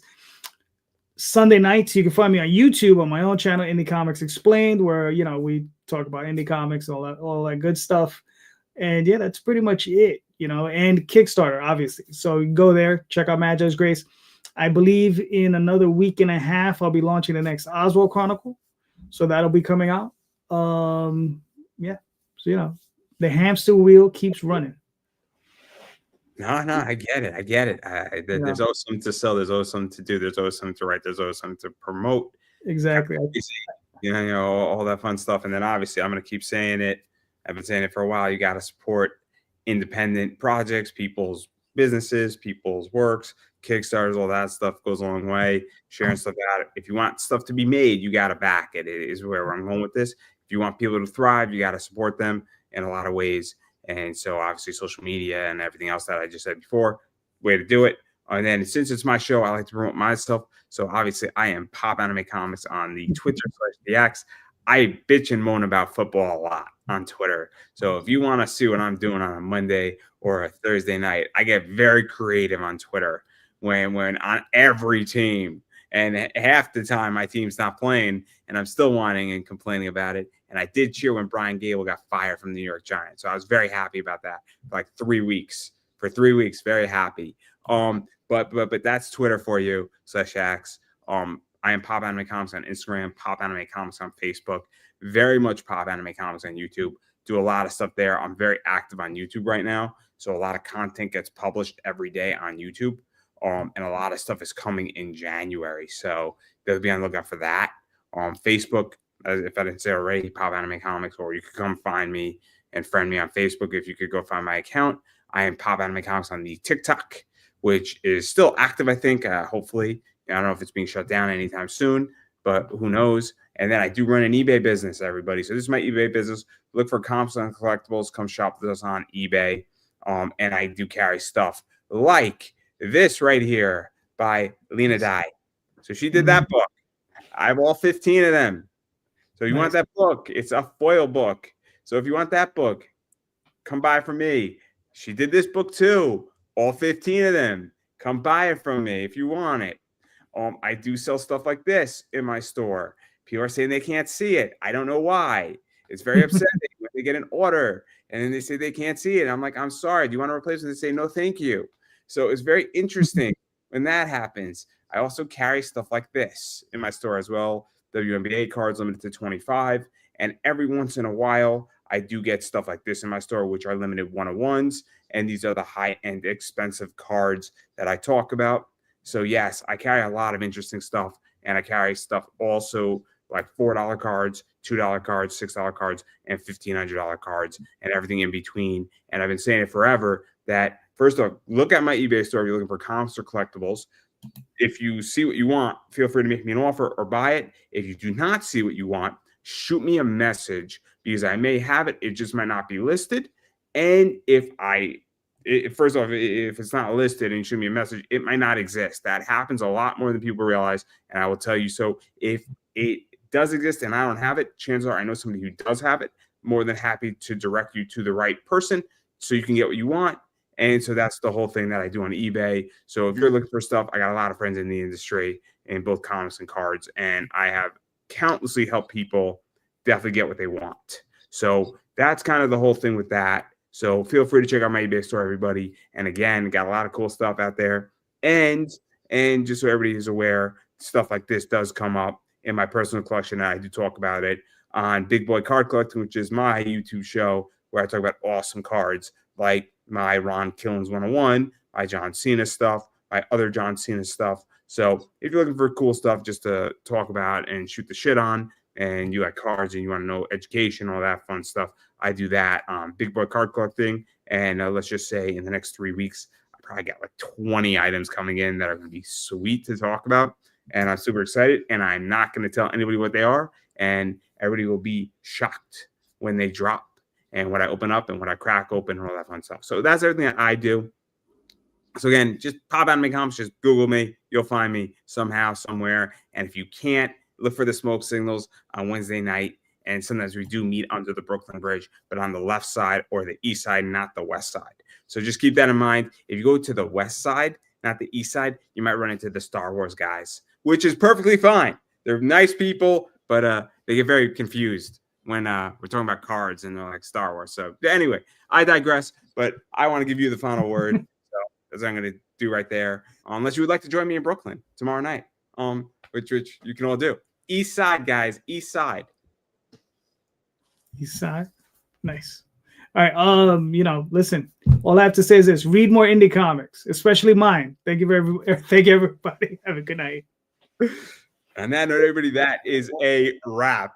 Sunday nights, you can find me on YouTube on my own channel, Indie Comics Explained, where we talk about indie comics and all that good stuff. And yeah, that's pretty much it, and Kickstarter, obviously. So go there, check out Magi's Grace. I believe in another week and a half, I'll be launching the next Oswald Chronicle. So that'll be coming out. Yeah. So, the hamster wheel keeps running.
No, I get it. I get it. There's always something to sell. There's always something to do. There's always something to write. There's always something to promote.
Exactly.
All that fun stuff. And then obviously, I'm going to keep saying it. I've been saying it for a while. You got to support independent projects, people's businesses, people's works, Kickstarters, all that stuff goes a long way. Sharing stuff out. If you want stuff to be made, you got to back it. It is where I'm going with this. If you want people to thrive, you got to support them in a lot of ways. And so obviously social media and everything else that I just said before, way to do it. And then since it's my show, I like to promote myself. So obviously I am Pop Anime Comics on the Twitter/the X. I bitch and moan about football a lot on Twitter. So if you want to see what I'm doing on a Monday or a Thursday night, I get very creative on Twitter when on every team. And half the time my team's not playing and I'm still whining and complaining about it. And I did cheer when Brian Gable got fired from the New York Giants. So I was very happy about that for like 3 weeks. For 3 weeks, very happy. But that's Twitter for you, /X. I am Pop Anime Comics on Instagram, Pop Anime Comics on Facebook, very much Pop Anime Comics on YouTube. Do a lot of stuff there. I'm very active on YouTube right now. So a lot of content gets published every day on YouTube. And a lot of stuff is coming in January. So they'll be on the lookout for that. Facebook, if I didn't say already, Pop Anime Comics, or you could come find me and friend me on Facebook. If you could go find my account, I am Pop Anime Comics on the TikTok, which is still active, I think, hopefully. I don't know if it's being shut down anytime soon, but who knows? And then I do run an eBay business, everybody. So this is my eBay business. Look for comps and collectibles. Come shop with us on eBay. And I do carry stuff like this right here by Lena Dye. So she did that book. I have all 15 of them. So if you want that book, it's a foil book. So if you want that book, come buy from me. She did this book too. All 15 of them. Come buy it from me if you want it. I do sell stuff like this in my store. People are saying they can't see it. I don't know why. It's very upsetting when they get an order and then they say they can't see it. I'm like, I'm sorry. Do you want to replace it? They say, no, thank you. So it's very interesting when that happens. I also carry stuff like this in my store as well. WNBA cards limited to 25. And every once in a while, I do get stuff like this in my store, which are limited 101s. And these are the high-end expensive cards that I talk about. So yes, I carry a lot of interesting stuff, and I carry stuff also like $4 cards, $2 cards, $6 cards, and $1,500 cards, and everything in between. And I've been saying it forever that, first off, look at my eBay store if you're looking for comics or collectibles. If you see what you want, feel free to make me an offer or buy it. If you do not see what you want, shoot me a message because I may have it. It just might not be listed. And first off, if it's not listed and you shoot me a message, it might not exist. That happens a lot more than people realize. And I will tell you, so if it does exist and I don't have it, chances are I know somebody who does have it. More than happy to direct you to the right person so you can get what you want. And so that's the whole thing that I do on eBay. So if you're looking for stuff, I got a lot of friends in the industry in both comics and cards, and I have countlessly helped people definitely get what they want. So that's kind of the whole thing with that. So feel free to check out my eBay store, everybody. And again, got a lot of cool stuff out there. And just so everybody is aware, stuff like this does come up in my personal collection. I do talk about it on Big Boy Card Collecting, which is my YouTube show where I talk about awesome cards like my Ron Killens 101, my John Cena stuff, my other John Cena stuff. So if you're looking for cool stuff just to talk about and shoot the shit on, and you like cards and you want to know education, all that fun stuff, I do that on Big Boy Card Collecting. And let's just say in the next 3 weeks, I probably got like 20 items coming in that are going to be sweet to talk about. And I'm super excited. And I'm not going to tell anybody what they are. And everybody will be shocked when they drop and when I open up and when I crack open and all that fun stuff. So that's everything that I do. So again, just Pop Anime Comics, just Google me. You'll find me somehow, somewhere. And if you can't, look for the smoke signals on Wednesday night. And sometimes we do meet under the Brooklyn Bridge, but on the left side or the east side, not the west side. So just keep that in mind. If you go to the west side, not the east side, you might run into the Star Wars guys, which is perfectly fine. They're nice people, but they get very confused when we're talking about cards and they're like Star Wars. So anyway, I digress, but I want to give you the final word. So that's what I'm going to do right there. Unless you would like to join me in Brooklyn tomorrow night, which you can all do. East side, guys, east side.
East side. Nice. All right. Listen, all I have to say is this: read more indie comics, especially mine. Thank you everybody. Have a good night.
On that note, everybody, that is a wrap.